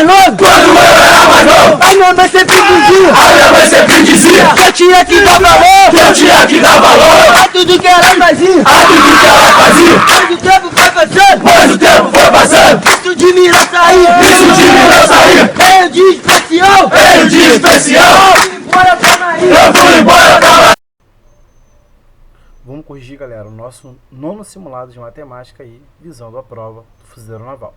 mais novo, a minha mãe sempre dizia, que eu tinha que dar valor, a tudo que ela fazia, mas o tempo foi passando, isso de mim não saía, veio de especial, eu fui embora pra Bahia. Vamos corrigir, galera, o nosso nono simulado de matemática aí, visando a prova do fuzileiro naval.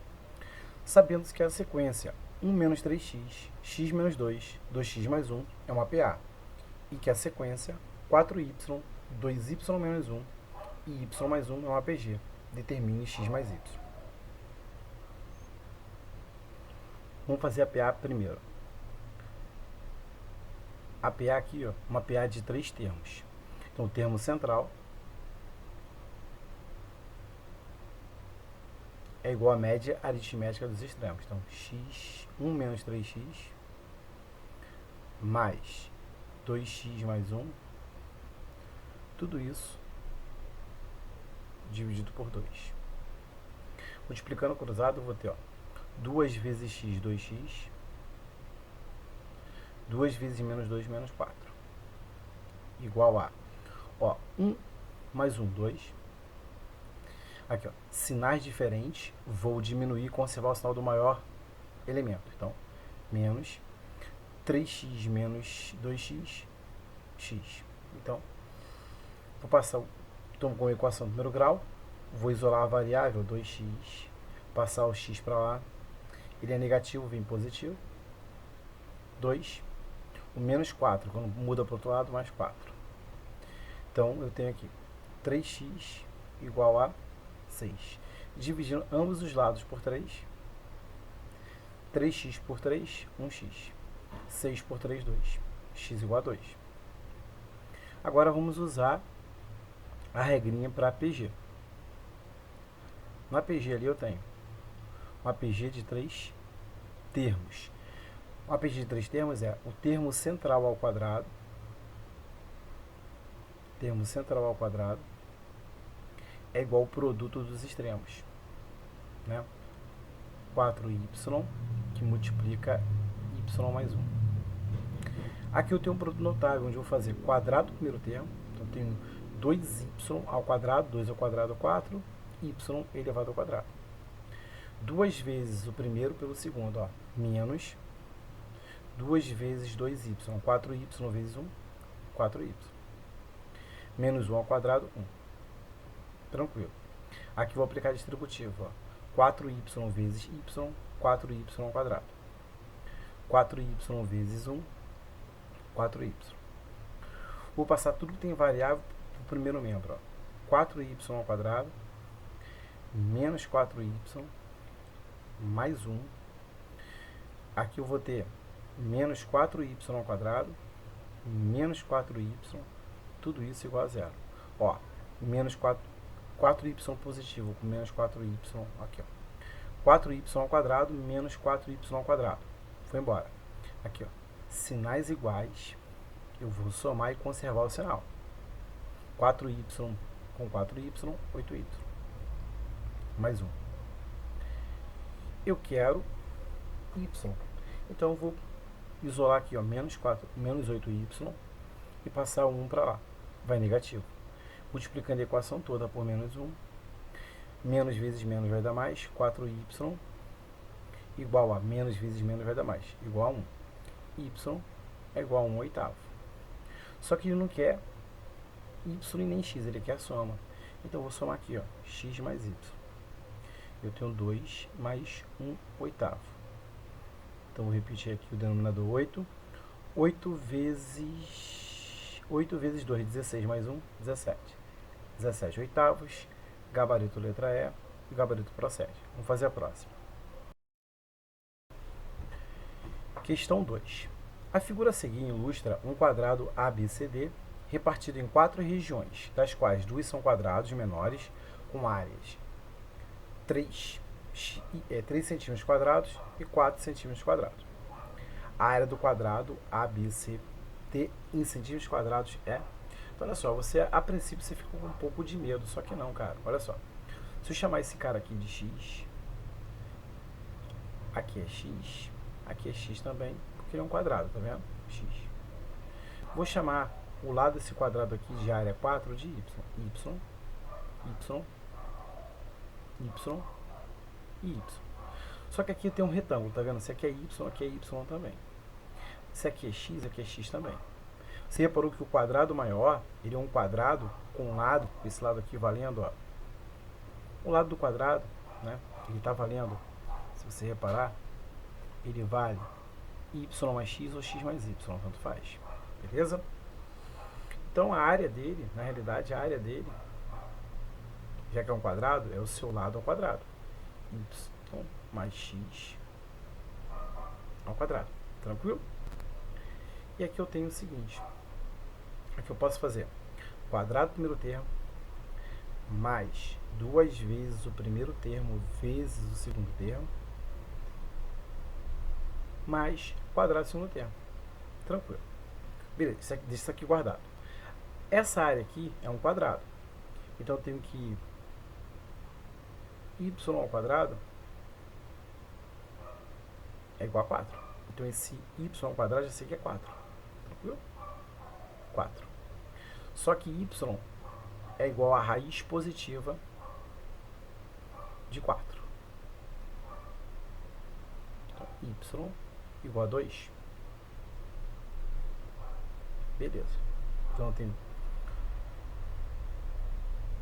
Sabendo que a sequência 1 menos 3x, x menos 2, 2x mais 1 é uma PA. E que a sequência 4y, 2y menos 1 e y mais 1 é uma PG. Determine x mais y. Vamos fazer a PA primeiro. A PA aqui, ó, uma PA de 3 termos. Então, o termo central é igual à média aritmética dos extremos. Então, x, 1 menos 3x, mais 2x mais 1, tudo isso dividido por 2. Multiplicando cruzado, eu vou ter, ó, 2 vezes x, 2x, 2 vezes menos 2, menos 4, igual a, ó, 1 mais 1, 2. Aqui, ó, sinais diferentes, vou diminuir e conservar o sinal do maior elemento. Então, menos 3x menos 2x, x. Então, vou passar, estou com a equação do primeiro grau, vou isolar a variável 2x, passar o x para lá, ele é negativo, vem positivo, 2, o menos 4, quando muda para o outro lado, mais 4. Então, eu tenho aqui 3x igual a 6. Dividindo ambos os lados por 3, 3x por 3, 1x. 6 por 3, 2. X igual a 2. Agora vamos usar a regrinha para PG. Na PG ali eu tenho uma PG de 3 termos. Uma PG de 3 termos é o termo central ao quadrado, é igual ao produto dos extremos, né? 4y, que multiplica y mais 1. Aqui eu tenho um produto notável, onde eu vou fazer quadrado do primeiro termo. Então, eu tenho 2y ao quadrado, 2 ao quadrado, 4, y elevado ao quadrado. 2 vezes o primeiro pelo segundo, ó, menos 2 vezes 2y, 4y vezes 1, 4y. Menos 1 ao quadrado, 1. Tranquilo. Aqui vou aplicar distributivo, ó. 4y vezes y, 4y ao quadrado. 4y vezes 1, 4y. Vou passar tudo que tem variável para o primeiro membro, ó. 4y ao quadrado, menos 4y, mais 1. Aqui eu vou ter menos 4y ao quadrado, menos 4y, tudo isso igual a zero. Ó, menos 4y positivo com menos 4y, aqui, ó. 4y ao quadrado menos 4y ao quadrado. Foi embora. Aqui, ó. Sinais iguais, eu vou somar e conservar o sinal. 4y com 4y, 8y. Mais 1. Eu quero y. Então eu vou isolar aqui, ó, menos 8y e passar o 1 para lá. Vai negativo. Multiplicando a equação toda por menos 1, menos vezes menos vai dar mais, 4y igual a menos vezes menos vai dar mais, igual a 1. Y é igual a 1 oitavo. Só que ele não quer y e nem x, ele quer a soma. Então eu vou somar aqui, ó, x mais y. Eu tenho 2 mais 1 oitavo. Então vou repetir aqui o denominador 8. 8 vezes 2, 16 mais 1, 17. 17 oitavos, gabarito letra E, e gabarito procede. Vamos fazer a próxima. Questão 2. A figura a seguir ilustra um quadrado ABCD repartido em 4 regiões, das quais 2 são quadrados menores com áreas 3 centímetros quadrados e 4 centímetros quadrados. A área do quadrado ABCD em centímetros quadrados é... Então, olha só, você, a princípio, você fica com um pouco de medo, só que não, cara. Olha só. Se eu chamar esse cara aqui de x, aqui é x, Aqui é x também, porque ele é um quadrado, tá vendo? X. Vou chamar o lado desse quadrado aqui de área 4 de y. Y, y, y e y. Só que aqui tem um retângulo, tá vendo? Se aqui é y também. Se aqui é x também. Você reparou que o quadrado maior, ele é um quadrado com um lado, esse lado aqui valendo, ó. O lado do quadrado, né? Ele tá valendo, se você reparar, ele vale y mais x ou x mais y, tanto faz. Beleza? Então a área dele, na realidade, a área dele, já que é um quadrado, é o seu lado ao quadrado. Y mais x ao quadrado. Tranquilo? E aqui eu tenho o seguinte. Aqui eu posso fazer quadrado do primeiro termo mais 2 vezes o primeiro termo vezes o segundo termo mais quadrado do segundo termo. Tranquilo. Beleza, deixa isso aqui guardado. Essa área aqui é um quadrado. Então eu tenho que y ao quadrado é igual a 4. Então esse y ao quadrado já sei que é 4. Tranquilo? 4. Só que y é igual a raiz positiva de 4. Então, y igual a 2. Beleza. Então eu tenho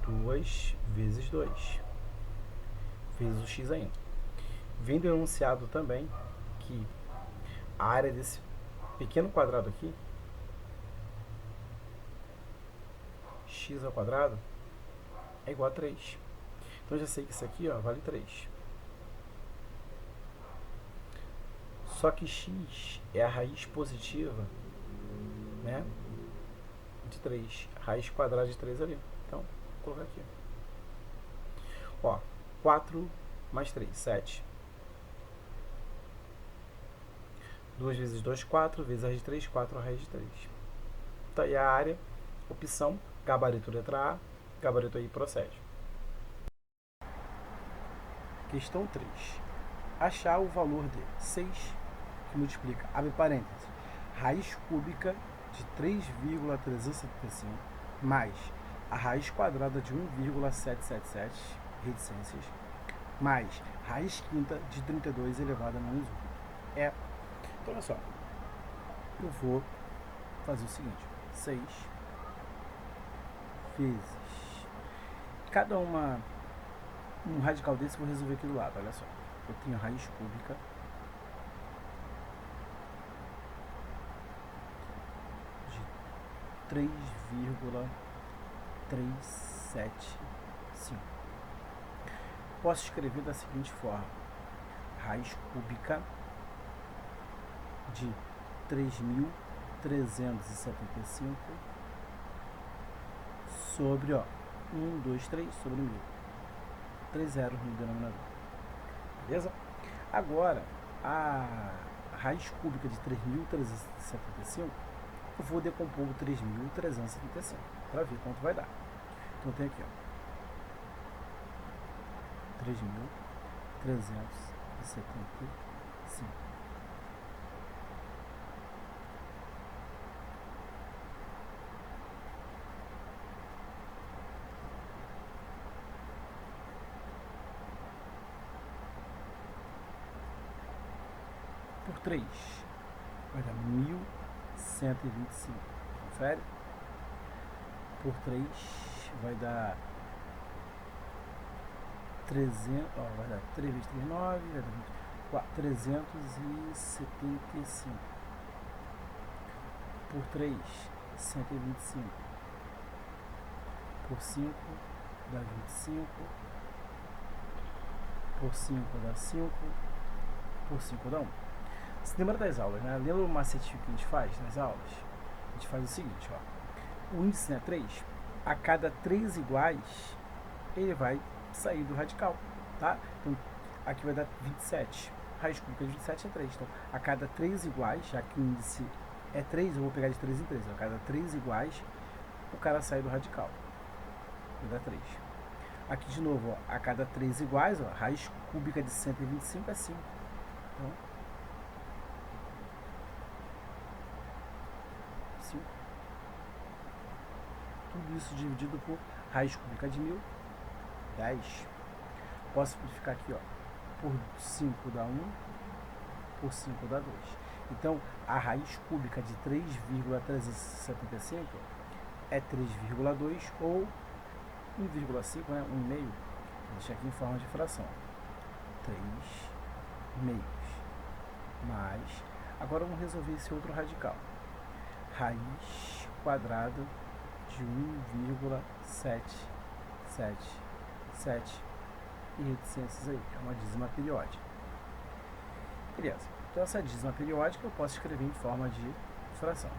2 vezes 2 vezes o x ainda. Vem do enunciado também que a área desse pequeno quadrado aqui, x ao quadrado, é igual a 3. Então eu já sei que isso aqui, ó, vale 3. Só que x é a raiz positiva, né, de 3. Raiz quadrada de 3 ali. Então, vou colocar aqui. Ó, 4 mais 3, 7. 2 vezes 2, 4, vezes a raiz de 3, 4 a raiz de 3. Tá, e a área, opção, gabarito letra A, gabarito aí procede. Questão 3. Achar o valor de 6, que multiplica, abre parênteses, raiz cúbica de 3,375 mais a raiz quadrada de 1,777, reticências, mais raiz quinta de 32 elevado a menos 1. Então, olha só. Eu vou fazer o seguinte. 6 vezes... Cada um radical desse eu vou resolver aqui do lado. Olha só. Eu tenho a raiz cúbica de 3,375. Posso escrever da seguinte forma. Raiz cúbica de 3.375 sobre, ó, 1, 2, 3 sobre 1.000. 3 zeros no denominador. Beleza? Agora, a raiz cúbica de 3.375, eu vou decompor 3.375 para ver quanto vai dar. Então, tem aqui, ó, 3.375. Por 3 vai dar 1.125. Confere? Por 3 vai dar 300, ó, vai dar 3 vezes 3, 9, vai dar 24, 375. Por 3, 125. Por 5 dá 25. Por 5 dá 5. Por 5 dá 1. Você lembra das aulas, né? Lembra o macete que a gente faz nas aulas? A gente faz o seguinte, ó. O índice, né, 3, a cada 3 iguais, ele vai sair do radical, tá? Então, aqui vai dar 27. Raiz cúbica de 27 é 3. Então, a cada 3 iguais, já que o índice é 3, eu vou pegar de 3 em 3. A cada 3 iguais, o cara sai do radical. Vai dar 3. Aqui de novo, ó, a cada 3 iguais, ó, raiz cúbica de 125 é 5. Então, 5. Tudo isso dividido por raiz cúbica de 1000, 10. Posso simplificar aqui, ó, por 5 dá 1, por 5 dá 2. Então, a raiz cúbica de 3,375 é 3,2 ou 1,5, né? 1,5. Vou deixar aqui em forma de fração. 3 meios. Mais. Agora vamos resolver esse outro radical. Raiz quadrada de 1,777. E reticências aí. É uma dízima periódica. Beleza. Então essa dízima periódica eu posso escrever em forma de fração.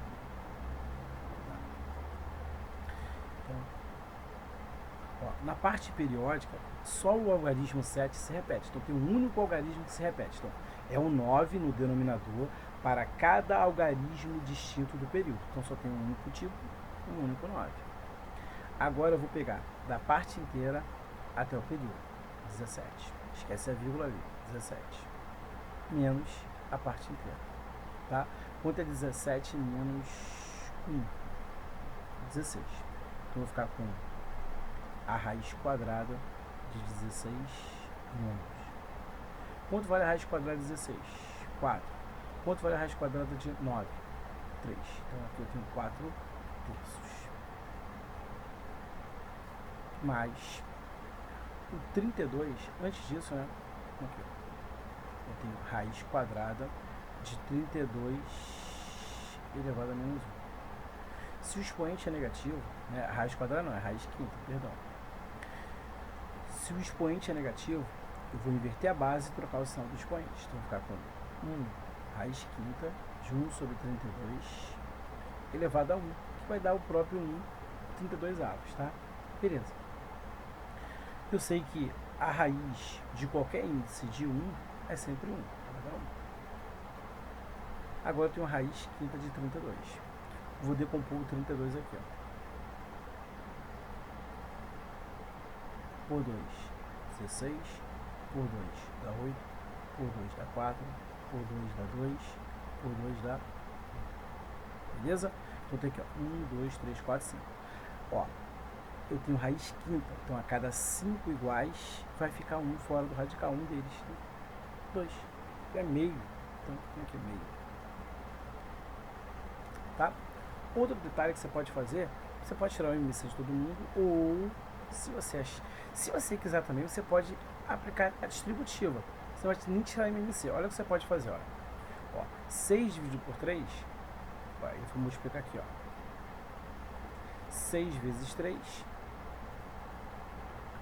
Então, ó, na parte periódica, só o algarismo 7 se repete. Então tem um único algarismo que se repete. Então é um 9 no denominador para cada algarismo distinto do período. Então só tem um único tipo, um único 9. Agora eu vou pegar da parte inteira até o período. 17. Esquece a vírgula ali. 17. Menos a parte inteira. Tá? Quanto é 17 menos 1? 16. Então eu vou ficar com a raiz quadrada de 16 menos. Quanto vale a raiz quadrada de 16? 4. Quanto vale a raiz quadrada de 9? 3. Então aqui eu tenho 4 terços. Mais o 32, antes disso, né? Aqui, eu tenho raiz quadrada de 32 elevado a menos 1. Se o expoente é negativo, né, a raiz quadrada não, é a raiz quinta, perdão. Se o expoente é negativo, eu vou inverter a base e trocar o sinal do expoente. Então, vou ficar com 1 raiz quinta de 1 sobre 32 elevado a 1, que vai dar o próprio 1, 32 avos, tá? Beleza. Eu sei que a raiz de qualquer índice de 1 é sempre 1. Vai dar 1. Agora eu tenho a raiz quinta de 32. Vou decompor o 32 aqui, ó. Por 2, 16. Por 2 dá 8. Por 2 dá 4. Por 2 dá 2. Por 2 dá 1. Beleza? Então tem aqui, ó. 1, 2, 3, 4, 5. Ó, eu tenho raiz quinta. Então a cada 5 iguais vai ficar 1 fora do radical. Um deles. 2. É meio. Então, como é que é meio? Tá? Outro detalhe que você pode fazer, você pode tirar o MMC de todo mundo, ou se você quiser também, você pode aplicar a distributiva. Você não vai nem tirar o MMC. Olha o que você pode fazer, olha. Ó, 6 dividido por 3, ó, eu vou multiplicar aqui, ó. 6 vezes 3,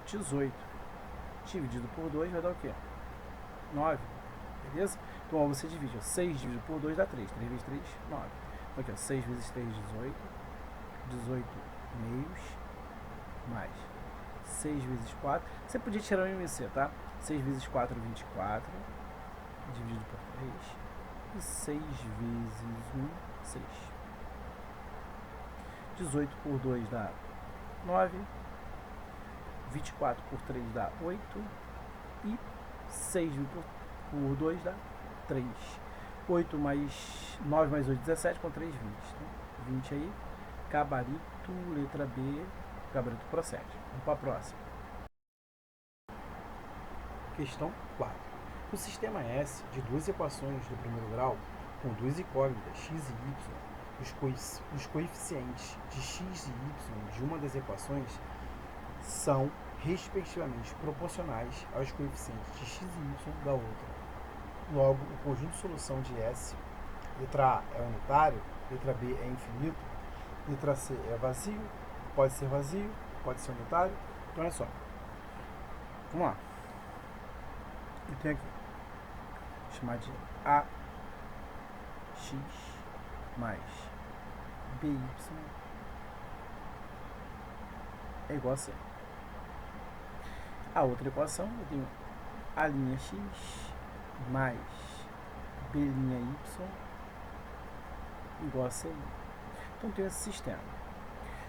18. Dividido por 2 vai dar o quê? 9. Beleza? Então, ó, você divide, ó, 6 dividido por 2 dá 3. 3 vezes 3, 9. Aqui, ó, 6 vezes 3, 18. 18 meios. Mais 6 vezes 4. Você podia tirar o MMC, tá? 6 vezes 4, 24. Dividido por 3. E 6 vezes 1, 6. 18 por 2 dá 9. 24 por 3 dá 8. E 6 por 2 dá 3. 8 mais 9 mais 8, 17, com 3, 20. Então, 20 aí. Gabarito, letra B. Gabarito procede. Vamos para a próxima. Questão 4. O sistema S de duas equações do primeiro grau, com duas incógnitas x e y, os coeficientes de x e y de uma das equações são, respectivamente, proporcionais aos coeficientes de x e y da outra. Logo, o conjunto de solução de S, letra A é unitário, letra B é infinito, letra C é vazio, pode ser vazio, pode ser unitário. Então, olha só. Vamos lá. Eu tenho aqui, vou chamar de AX mais BY é igual a C. A outra equação, eu tenho A' x mais B' y igual a CI. Então tem esse sistema.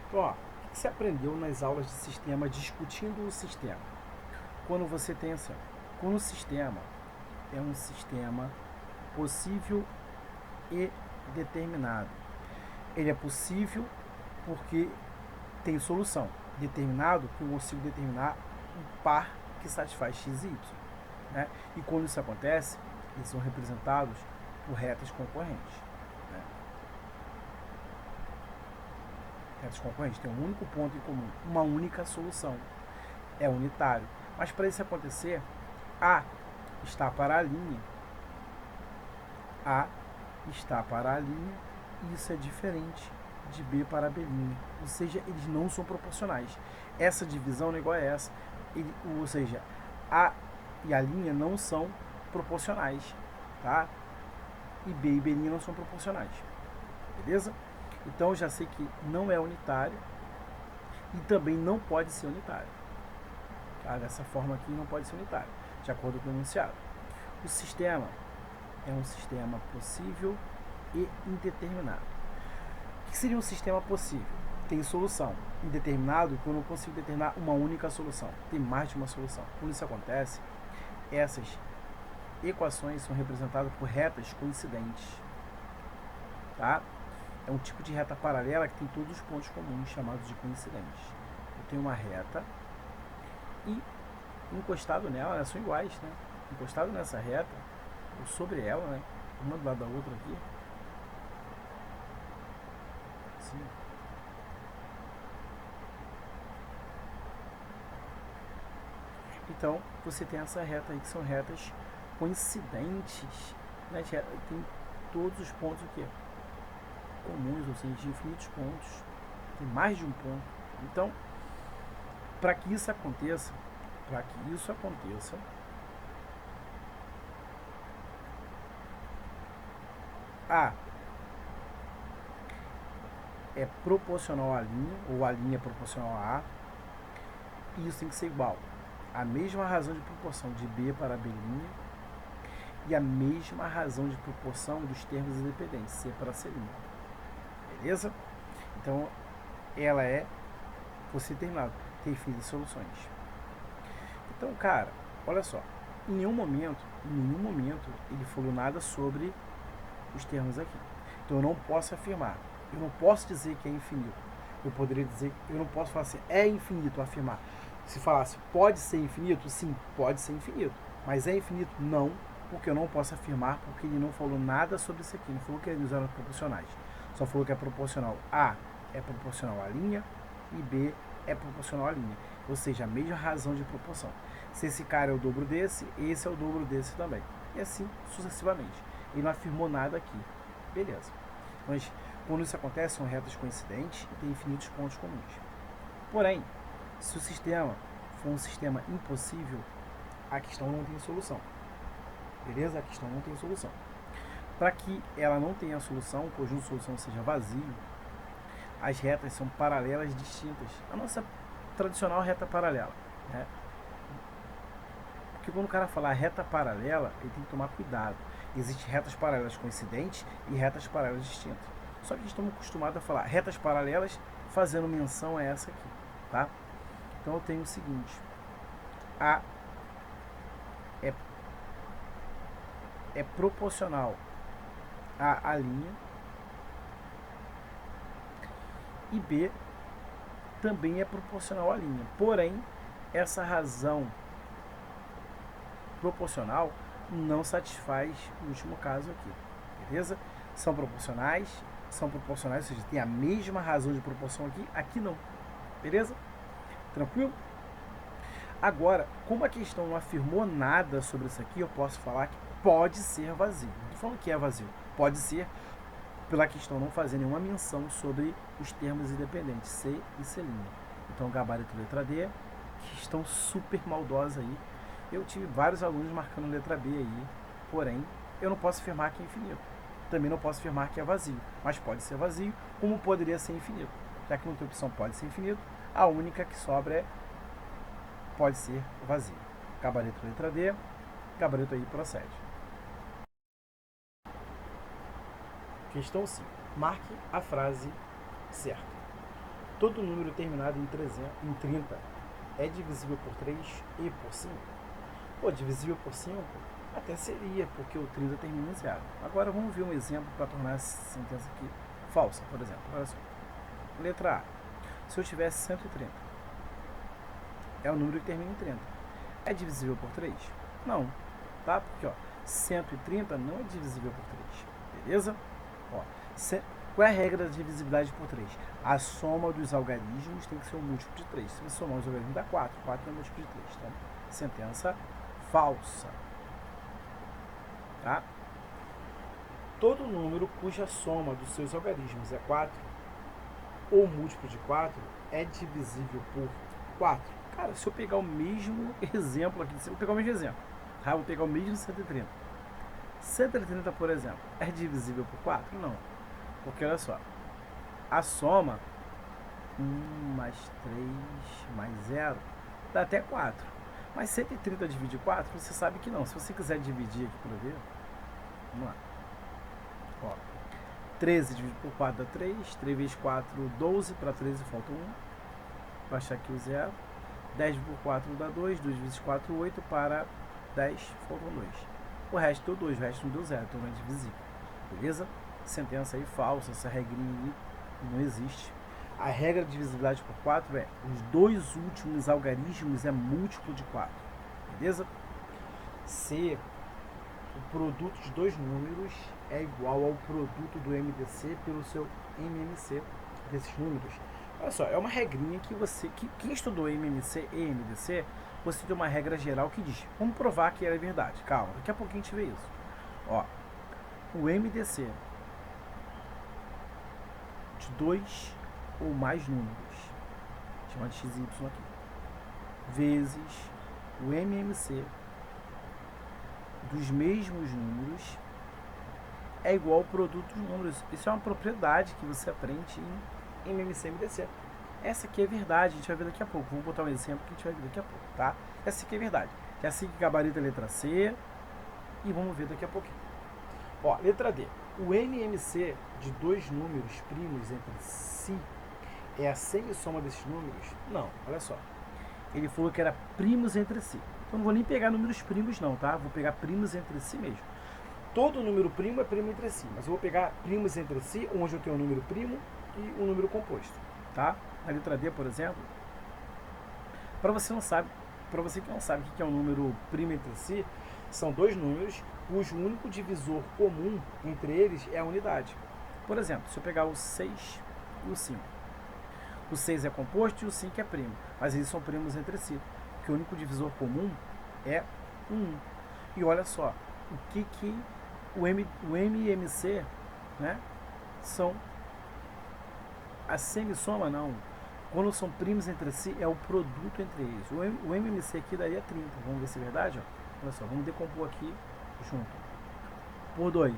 Então, ó, o que você aprendeu nas aulas de sistema discutindo o sistema? Quando você tem assim, quando o sistema é um sistema possível e determinado, Ele é possível porque tem solução. Determinado que eu consigo determinar um par que satisfaz x e y. Né? E quando isso acontece, eles são representados por retas concorrentes. Né? Retas concorrentes têm um único ponto em comum, uma única solução. É unitário. Mas para isso acontecer, A está para a linha. A está para a linha. E isso é diferente de B para B'. Ou seja, eles não são proporcionais. Essa divisão não é igual a essa. Ou seja, A e a linha não são proporcionais. Tá? E B e B' não são proporcionais. Beleza? Então eu já sei que não é unitário. E também não pode ser unitário. Tá? Dessa forma aqui não pode ser unitário, de acordo com o enunciado. O sistema é um sistema possível e indeterminado. O que seria um sistema possível? Tem solução. Indeterminado, que eu não consigo determinar uma única solução. Tem mais de uma solução. Quando isso acontece, essas equações são representadas por retas coincidentes. Tá? É um tipo de reta paralela que tem todos os pontos comuns, chamados de coincidentes. Eu tenho uma reta e encostado nela, elas são iguais, né? Encostado nessa reta, ou sobre ela, né? Uma do lado da outra aqui. Assim. Então, você tem essa reta aí, que são retas coincidentes, né? Tem todos os pontos aqui comuns, ou seja, de infinitos pontos. Tem mais de um ponto. Então, para que isso aconteça, A é proporcional à linha, ou a linha é proporcional a A, e isso tem que ser igual à mesma razão de proporção de B para B' e a mesma razão de proporção dos termos independentes, C para C'. Beleza? Então, ela é você terminado, ter infinitas soluções. Então, cara, olha só, em nenhum momento ele falou nada sobre os termos aqui. Então eu não posso afirmar, eu não posso dizer que é infinito. Eu poderia dizer, eu não posso falar assim, é infinito, afirmar. Se falasse, pode ser infinito? Sim, pode ser infinito. Mas é infinito? Não, porque eu não posso afirmar, porque ele não falou nada sobre isso aqui. Não falou que eles eram proporcionais. Só falou que é proporcional. A é proporcional à linha e B é proporcional à linha. Ou seja, a mesma razão de proporção. Se esse cara é o dobro desse, esse é o dobro desse também. E assim sucessivamente. Ele não afirmou nada aqui. Beleza. Mas quando isso acontece, são retas coincidentes e tem infinitos pontos comuns. Porém, se o sistema for um sistema impossível, a questão não tem solução. Beleza? A questão não tem solução. Para que ela não tenha solução, o conjunto de solução seja vazio, as retas são paralelas distintas. A nossa tradicional reta paralela. Né? Porque quando o cara falar reta paralela, ele tem que tomar cuidado. Existem retas paralelas coincidentes e retas paralelas distintas. Só que estamos acostumados a falar retas paralelas fazendo menção a essa aqui. Tá? Então eu tenho o seguinte. A é proporcional à linha e B também é proporcional à linha. Porém, essa razão proporcional não satisfaz o último caso aqui. Beleza? São proporcionais, ou seja, tem a mesma razão de proporção aqui, aqui não. Beleza? Tranquilo? Agora, como a questão não afirmou nada sobre isso aqui, eu posso falar que pode ser vazio. Não estou falando que é vazio. Pode ser, pela questão não fazer nenhuma menção sobre os termos independentes, C e C'. Então, gabarito letra D, que estão super maldosa aí. Eu tive vários alunos marcando letra B aí, porém, eu não posso afirmar que é infinito. Também não posso afirmar que é vazio, mas pode ser vazio, como poderia ser infinito. Já que não tem opção pode ser infinito, a única que sobra é pode ser vazio. Gabarito letra D, gabarito aí procede. Questão 5. Marque a frase certa. Todo número terminado em 30 é divisível por 3 e por 5? Pô, divisível por 5 até seria, porque o 30 termina em 0. Agora vamos ver um exemplo para tornar essa sentença aqui falsa, por exemplo. Olha só. Letra A. Se eu tivesse 130, é o número que termina em 30. É divisível por 3? Não. Tá? Porque, ó, 130 não é divisível por 3. Beleza? Ó, qual é a regra da divisibilidade por 3? A soma dos algarismos tem que ser um múltiplo de 3. Se você somar os algarismos, dá 4. 4 é um múltiplo de 3. Então, sentença falsa. Tá? Todo número cuja soma dos seus algarismos é 4 ou múltiplo de 4 é divisível por 4. Cara, se eu pegar o mesmo exemplo aqui, se eu pegar o mesmo exemplo, tá? Eu vou pegar o mesmo 130. 130, por exemplo, é divisível por 4? Não. Porque olha só, a soma 1 mais 3 mais 0 dá até 4. Mas 130 dividir 4, você sabe que não. Se você quiser dividir aqui para ver, vamos lá. Ó, 13 dividido por 4 dá 3. 3 vezes 4, 12. Para 13 falta 1. Vou achar aqui o 0. 10 por 4 dá 2. 2 vezes 4, 8. Para 10 faltam 2. O resto deu 2. O resto não deu 0. Então não é divisível. Beleza? Sentença aí falsa. Essa regrinha aí não existe. A regra de divisibilidade por 4 é os dois últimos algarismos é múltiplo de 4. Beleza? Se o produto de dois números é igual ao produto do MDC pelo seu MMC desses números. Olha só, é uma regrinha que você, quem estudou MMC e MDC, você tem uma regra geral que diz, vamos provar que é verdade. Calma, daqui a pouquinho a gente vê isso. Ó, o MDC de dois ou mais números, chama de XY aqui, vezes o MMC dos mesmos números é igual ao produto dos números. Isso é uma propriedade que você aprende em MMC e MDC. Essa aqui é verdade, a gente vai ver daqui a pouco. Vou botar um exemplo que a gente vai ver daqui a pouco, tá? Essa aqui é verdade. É assim que gabarita a letra C e vamos ver daqui a pouquinho. Ó, letra D. O MMC de dois números primos entre si é a semissoma desses números? Não, olha só. Ele falou que era primos entre si. Então não vou nem pegar números primos não, tá? Vou pegar primos entre si mesmo. Todo número primo é primo entre si, mas eu vou pegar primos entre si, onde eu tenho um número primo e um número composto, tá? Na letra D, por exemplo, para você que não sabe o que é um número primo entre si, são dois números cujo único divisor comum entre eles é a unidade. Por exemplo, se eu pegar o 6 e o 5. O 6 é composto e o 5 é primo, mas eles são primos entre si, porque o único divisor comum é 1. E olha só, o que o MMC, né, são a semissoma, não. Quando são primos entre si, é o produto entre eles. O MMC aqui daria 30. Vamos ver se é verdade, ó. Olha só, vamos decompor aqui junto. Por 2,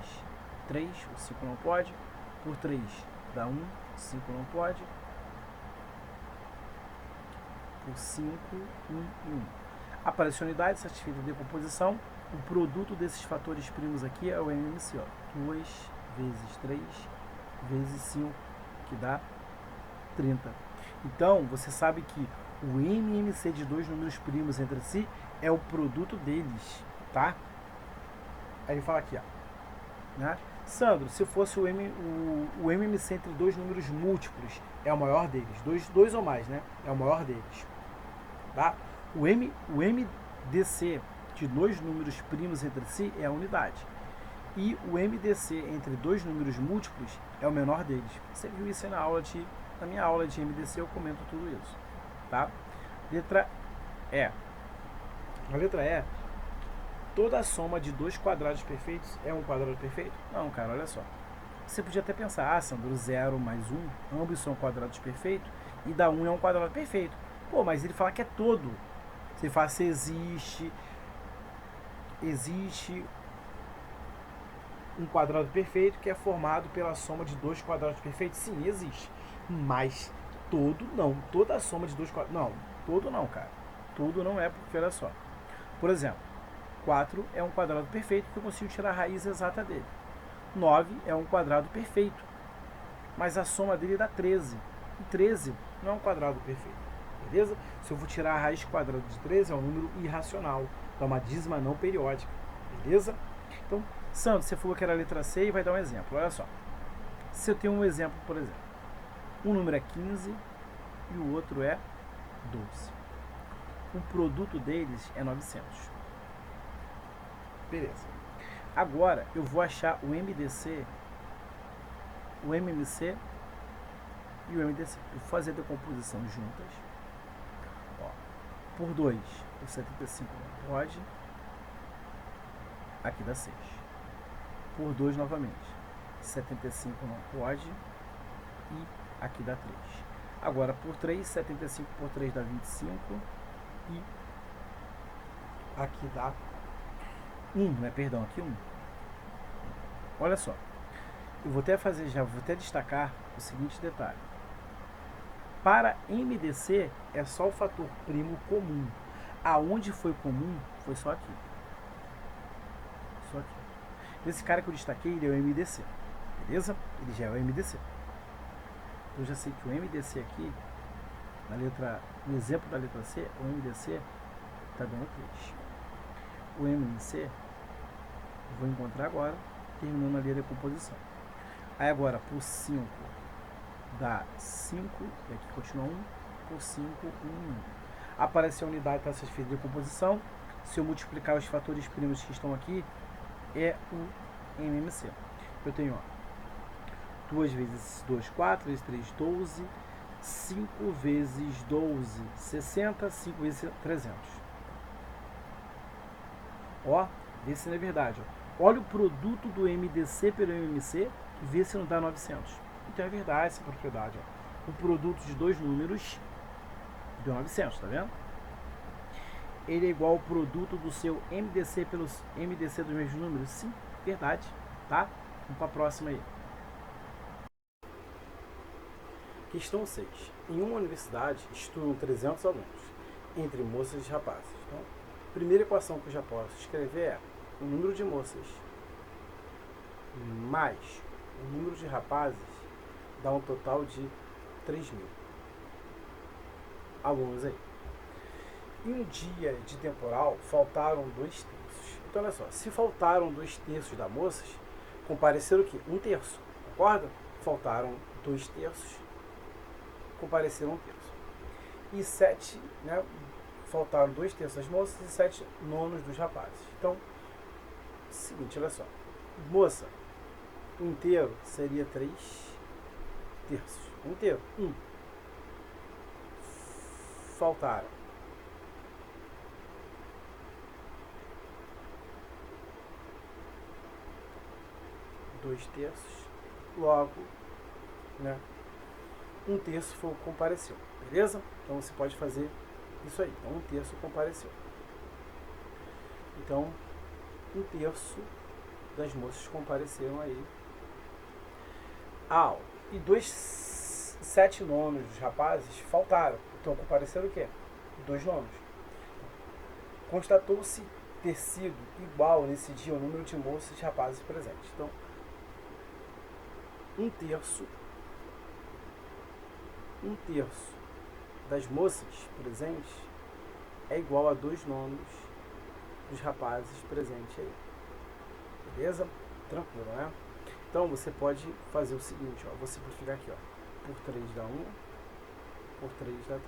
3, o 5 não pode. Por 3, dá 1, 5 não pode. Por 5, 1 e 1. Aparece a unidade, satisfeita a decomposição. O produto desses fatores primos aqui é o MMC, ó. 2 vezes 3 vezes 5, que dá 30. Então, você sabe que o MMC de dois números primos entre si é o produto deles, tá? Aí ele fala aqui, ó, né? Sandro, se fosse o MMC entre dois números múltiplos, é o maior deles. Dois ou mais, né? É o maior deles, tá? O MDC de dois números primos entre si é a unidade. E o MDC entre dois números múltiplos é o menor deles. Você viu isso na minha aula de MDC, eu comento tudo isso, tá? Letra E. A letra E, toda a soma de dois quadrados perfeitos é um quadrado perfeito? Não, cara, olha só. Você podia até pensar, Sandro, 0 mais 1, ambos são quadrados perfeitos, e da 1 é um quadrado perfeito. Pô, mas ele fala que é todo. Você fala se existe um quadrado perfeito que é formado pela soma de dois quadrados perfeitos? Sim, existe. Mas todo não. Toda a soma de dois quadrados... Não, todo não, cara. Todo não é, porque olha só. Por exemplo, 4 é um quadrado perfeito porque eu consigo tirar a raiz exata dele. 9 é um quadrado perfeito, mas a soma dele dá 13. E 13 não é um quadrado perfeito. Beleza? Se eu vou tirar a raiz quadrada de 13, é um número irracional. É uma dízima não periódica. Beleza? Então, Santos, você falou que era a letra C e vai dar um exemplo. Olha só. Se eu tenho um exemplo, por exemplo, um número é 15 e o outro é 12. O produto deles é 900. Beleza. Agora eu vou achar o MDC, o MMC e o MDC. Eu vou fazer a decomposição juntas. Ó, por 2, o 75 não pode. Aqui dá 6. Por 2 novamente. 75 não pode. E aqui dá 3. Agora por 3, 75 por 3 dá 25. E aqui dá 1, né? Perdão, aqui 1. Olha só. Eu vou até fazer, já vou até destacar o seguinte detalhe. Para MDC é só o fator primo comum. Aonde foi comum foi só aqui. Só aqui. Esse cara que eu destaquei, ele é o MDC. Beleza? Ele já é o MDC. Eu já sei que o MDC aqui, no exemplo da letra C, o MDC está dando 3. O MMC eu vou encontrar agora, terminando ali a decomposição. Aí agora, por 5 dá 5, e aqui continua 1, por 5, 1. Apareceu a unidade para ser feita de decomposição. Se eu multiplicar os fatores primos que estão aqui, é o MMC. Eu tenho, ó, 2 vezes 2, 4, vezes 3, 12, 5 vezes 12, 60, 5 vezes 300. Ó, vê se não é verdade. Ó. Olha o produto do MDC pelo MMC e vê se não dá 900. Então é verdade essa propriedade. Ó. O produto de dois números deu 900, tá vendo? Ele é igual ao produto do seu MDC pelos MDC dos mesmos números? Sim, verdade. Tá? Vamos para a próxima aí. Questão 6. Em uma universidade estudam 300 alunos, entre moças e rapazes. Então, a primeira equação que eu já posso escrever é o número de moças mais o número de rapazes dá um total de 3.000 alunos aí. Em um dia de temporal, faltaram 2 terços. Então, olha só, se faltaram 2 terços da moças, compareceram o quê? 1 terço, concorda? Faltaram 2 terços, compareceram 1 terço. E 7, né, faltaram 2 terços das moças e 7 nonos dos rapazes. Então, seguinte, olha só. Moça, inteiro seria 3 terços. Inteiro, 1. Faltaram 2 terços. Logo, né, 1 terço foi, compareceu. Beleza? Então você pode fazer isso aí. Então 1 terço compareceu. Então 1 terço das moças compareceram aí. E 7 nonos dos rapazes faltaram. Então compareceram o quê? 2 nonos. Constatou-se ter sido igual nesse dia o número de moças e rapazes presentes. Então 1 terço das moças presentes é igual a 2 nonos dos rapazes presentes aí. Beleza? Tranquilo, né? Então você pode fazer o seguinte, ó, vou simplificar aqui, ó. Por 3 dá 1, por 3 dá 3.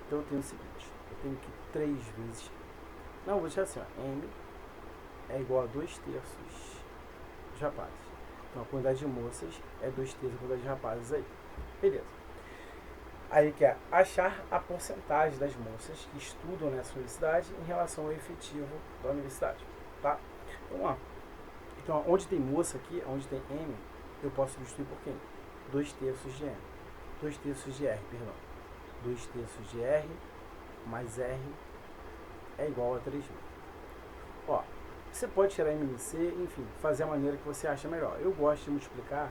Então eu tenho o seguinte, eu tenho que 3 vezes... Não, vou deixar assim, ó, M é igual a 2 terços dos rapazes. Então a quantidade de moças é 2 terços da quantidade de rapazes aí. Beleza. Aí que é achar a porcentagem das moças que estudam nessa universidade em relação ao efetivo da universidade. Tá? Vamos lá. Então, onde tem moça aqui, onde tem M, eu posso substituir por quem? 2 terços de M. 2 terços de R, perdão. 2 terços de R mais R é igual a 3.000. Ó, você pode tirar MMC, enfim, fazer a maneira que você acha melhor. Eu gosto de multiplicar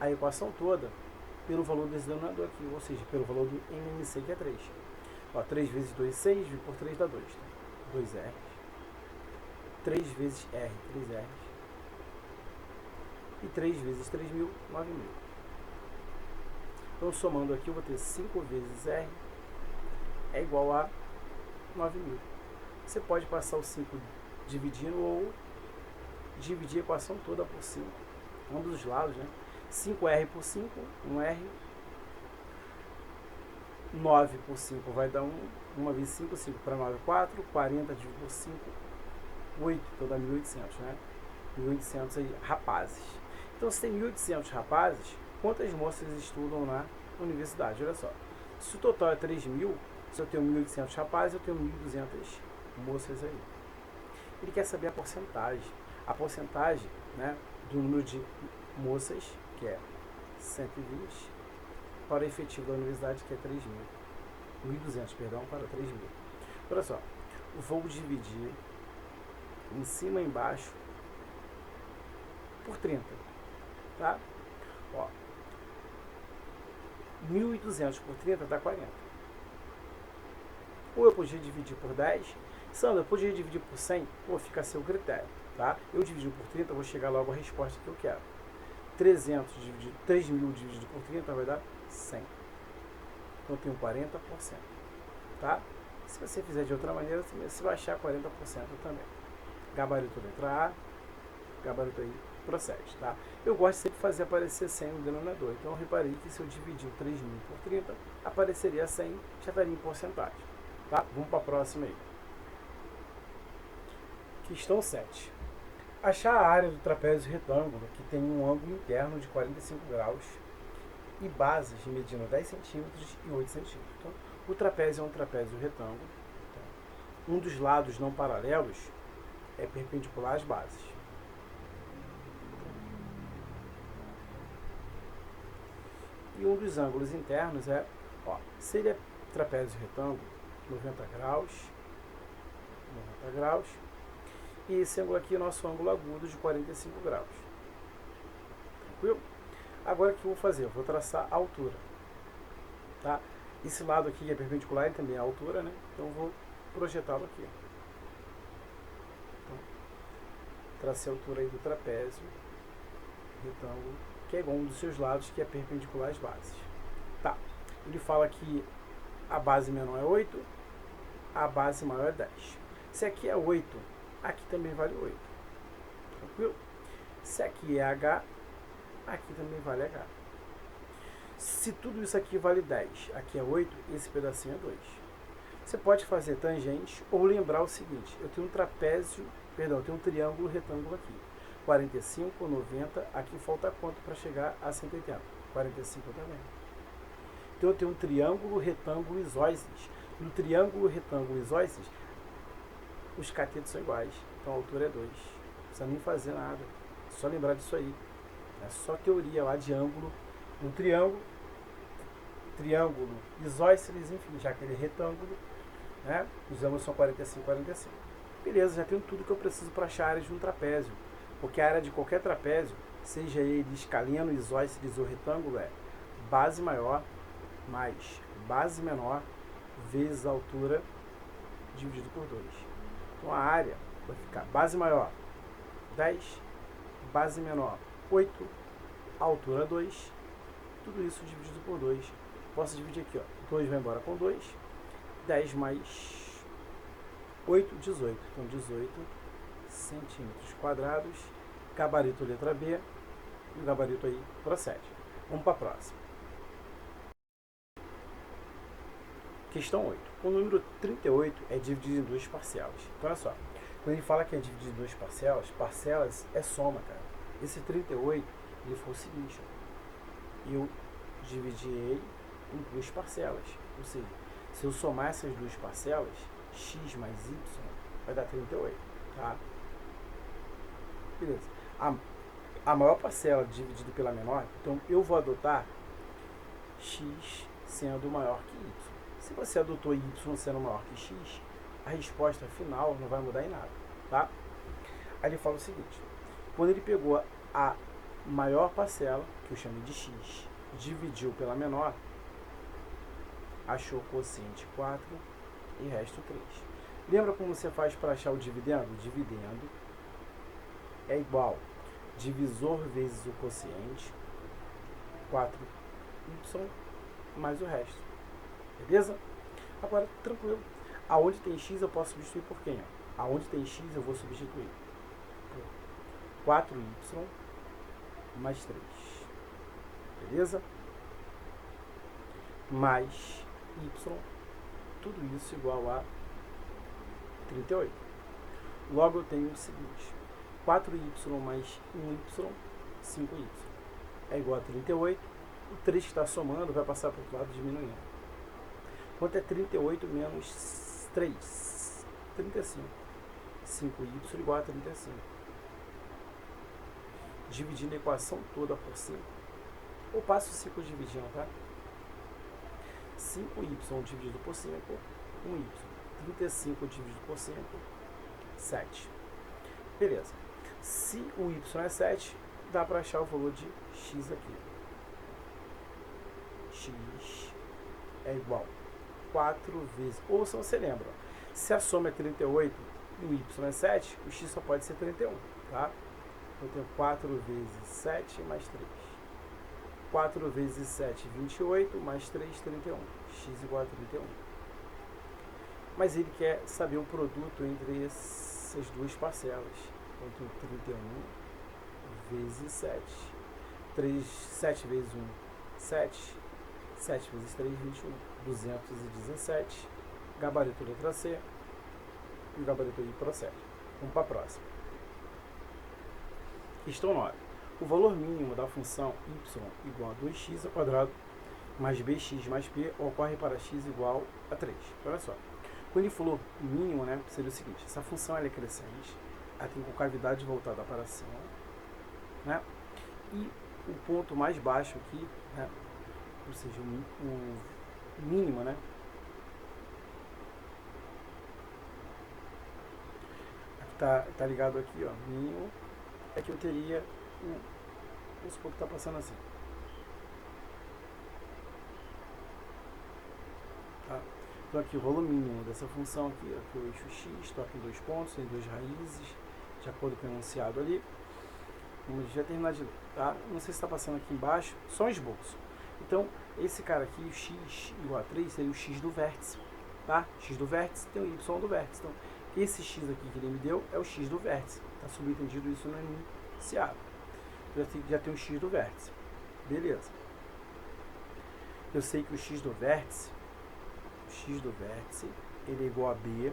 a equação toda pelo valor desse denominador aqui, ou seja, pelo valor do MMC, que é 3. Ó, 3 vezes 2, 6, por 3 dá 2. Tá? 2 R. 3 vezes R, 3 R. E 3 vezes 3.000, 9.000. Então, somando aqui, eu vou ter 5 vezes R é igual a 9.000. Você pode passar o 5 dividindo ou dividir a equação toda por 5. Ambos os lados, né? 5R por 5, 1R. 9 por 5 vai dar 1. 1 vezes 5, 5 para 9, 4. 40 dividido por 5, 8. Então dá 1.800, né? 1.800 aí, rapazes. Então, se tem 1.800 rapazes, quantas moças estudam na universidade? Olha só. Se o total é 3.000, se eu tenho 1.800 rapazes, eu tenho 1.200 moças aí. Ele quer saber a porcentagem. A porcentagem, né, do número de moças, que é 120, para o efetivo da universidade, que é 3.000. 1.200, perdão, para 3.000. Olha só. Vou dividir em cima e embaixo por 30. Tá? Ó. 1.800 por 30 dá 40. Ou eu podia dividir por 10. Sandra, eu podia dividir por 100? Ou fica a seu critério. Tá? Eu dividir por 30, eu vou chegar logo à resposta que eu quero. 3.000 dividido por 30 vai dar 100. Então eu tenho 40%. Tá? Se você fizer de outra maneira, você vai achar 40% também. Gabarito letra A, gabarito aí procede. Tá? Eu gosto de sempre fazer aparecer 100 no denominador. Então eu reparei que se eu dividir 3.000 por 30, apareceria 100, já estaria em porcentagem. Tá? Vamos para a próxima aí. Questão 7. Achar a área do trapézio retângulo que tem um ângulo interno de 45 graus e bases medindo 10 centímetros e 8 centímetros. Então, o trapézio é um trapézio retângulo. Tá? Um dos lados não paralelos é perpendicular às bases. E um dos ângulos internos é, ó, se ele é trapézio retângulo, 90 graus, e esse ângulo aqui é nosso ângulo agudo de 45 graus. Tranquilo? Agora o que eu vou fazer? Eu vou traçar a altura. Tá? Esse lado aqui é perpendicular, ele também é a altura, né? Então eu vou projetá-lo aqui. Então, tracei a altura aí do trapézio retângulo, que é igual a um dos seus lados, que é perpendicular às bases. Tá. Ele fala que a base menor é 8, a base maior é 10. Se aqui é 8, aqui também vale 8. Tranquilo? Se aqui é H, aqui também vale H. Se tudo isso aqui vale 10, aqui é 8, esse pedacinho é 2. Você pode fazer tangente ou lembrar o seguinte, eu tenho um trapézio, perdão, eu tenho um triângulo retângulo aqui. 45, 90, aqui falta quanto para chegar a 180? 45 também. Então eu tenho um triângulo retângulo isósceles. No triângulo retângulo isósceles, os catetos são iguais. Então a altura é 2. Não precisa nem fazer nada. É só lembrar disso aí. É só teoria lá de ângulo. Um triângulo isósceles, enfim, já que ele é retângulo, né? Os ângulos são 45, 45. Beleza, já tenho tudo que eu preciso para achar a área de um trapézio. Porque a área de qualquer trapézio, seja ele escaleno, isósceles ou retângulo, é base maior mais base menor vezes a altura dividido por 2. Então a área vai ficar base maior 10, base menor 8, altura 2, tudo isso dividido por 2. Posso dividir aqui, ó. 2 vai embora com 2, 10 mais 8, 18. Então 18 centímetros quadrados, gabarito letra B, e o gabarito aí procede. Vamos para a próxima. Questão 8. O número 38 é dividido em duas parcelas. Então, olha só. Quando ele fala que é dividido em duas parcelas, parcelas é soma, cara. Esse 38, ele foi o seguinte. Ó. Eu dividi ele em duas parcelas. Ou seja, se eu somar essas duas parcelas, x mais y, vai dar 38. Tá? Beleza. A maior parcela dividida pela menor, então eu vou adotar x sendo maior que y. Se você adotou y sendo maior que x, a resposta final não vai mudar em nada, tá? Aí ele fala o seguinte, quando ele pegou a maior parcela, que eu chamei de x, dividiu pela menor, achou o quociente 4 e resto 3. Lembra como você faz para achar o dividendo? O dividendo é igual divisor vezes o quociente, 4y, mais o resto. Beleza? Agora, tranquilo. Aonde tem x eu posso substituir por quem? Aonde tem x eu vou substituir 4y mais 3. Beleza? Mais y, tudo isso igual a 38. Logo eu tenho o seguinte, 4y mais 1y, 5y, é igual a 38. O 3 que está somando vai passar para o outro lado diminuindo. Quanto é 38 menos 3? 35. 5y igual a 35. Dividindo a equação toda por 5. Eu passo o 5 dividindo, tá? 5y dividido por 5, 1y. 35 dividido por 5, 7. Beleza. Se o y é 7, dá para achar o valor de x aqui. X é igual a 4 vezes... Ou se você lembra, se a soma é 38 e o y é 7, o x só pode ser 31, tá? Eu tenho 4 vezes 7 mais 3. 4 vezes 7, 28, mais 3, 31. X igual a 31. Mas ele quer saber o produto entre essas duas parcelas. Então, eu tenho 31 vezes 7. 7 vezes 1, 7. 7 vezes 3, 21. 217. Gabarito letra C. E o gabarito I procede. Vamos para a próxima. Questão 9. O valor mínimo da função y igual a 2x ao quadrado mais bx mais p ocorre para x igual a 3. Olha só. Quando ele falou mínimo, né, seria o seguinte. Essa função ela é crescente. Ela tem concavidade voltada para cima. Né? E o ponto mais baixo aqui, né, ou seja, o mínimo, né, tá ligado aqui, ó, mínimo, é que eu teria vamos supor que está passando assim. Tá? Então aqui o valor mínimo dessa função aqui, ó, que é o eixo x, estou aqui em 2 pontos, tem 2 raízes, de acordo com o enunciado ali. Vamos já terminar de ler, tá? Não sei se está passando aqui embaixo, só um esboço. Então, esse cara aqui, o x igual a 3, seria o x do vértice, tá? X do vértice tem o y do vértice. Então, esse x aqui que ele me deu é o x do vértice. Está subentendido isso no enunciado. Já tem o x do vértice. Beleza. Eu sei que o x do vértice, ele é igual a b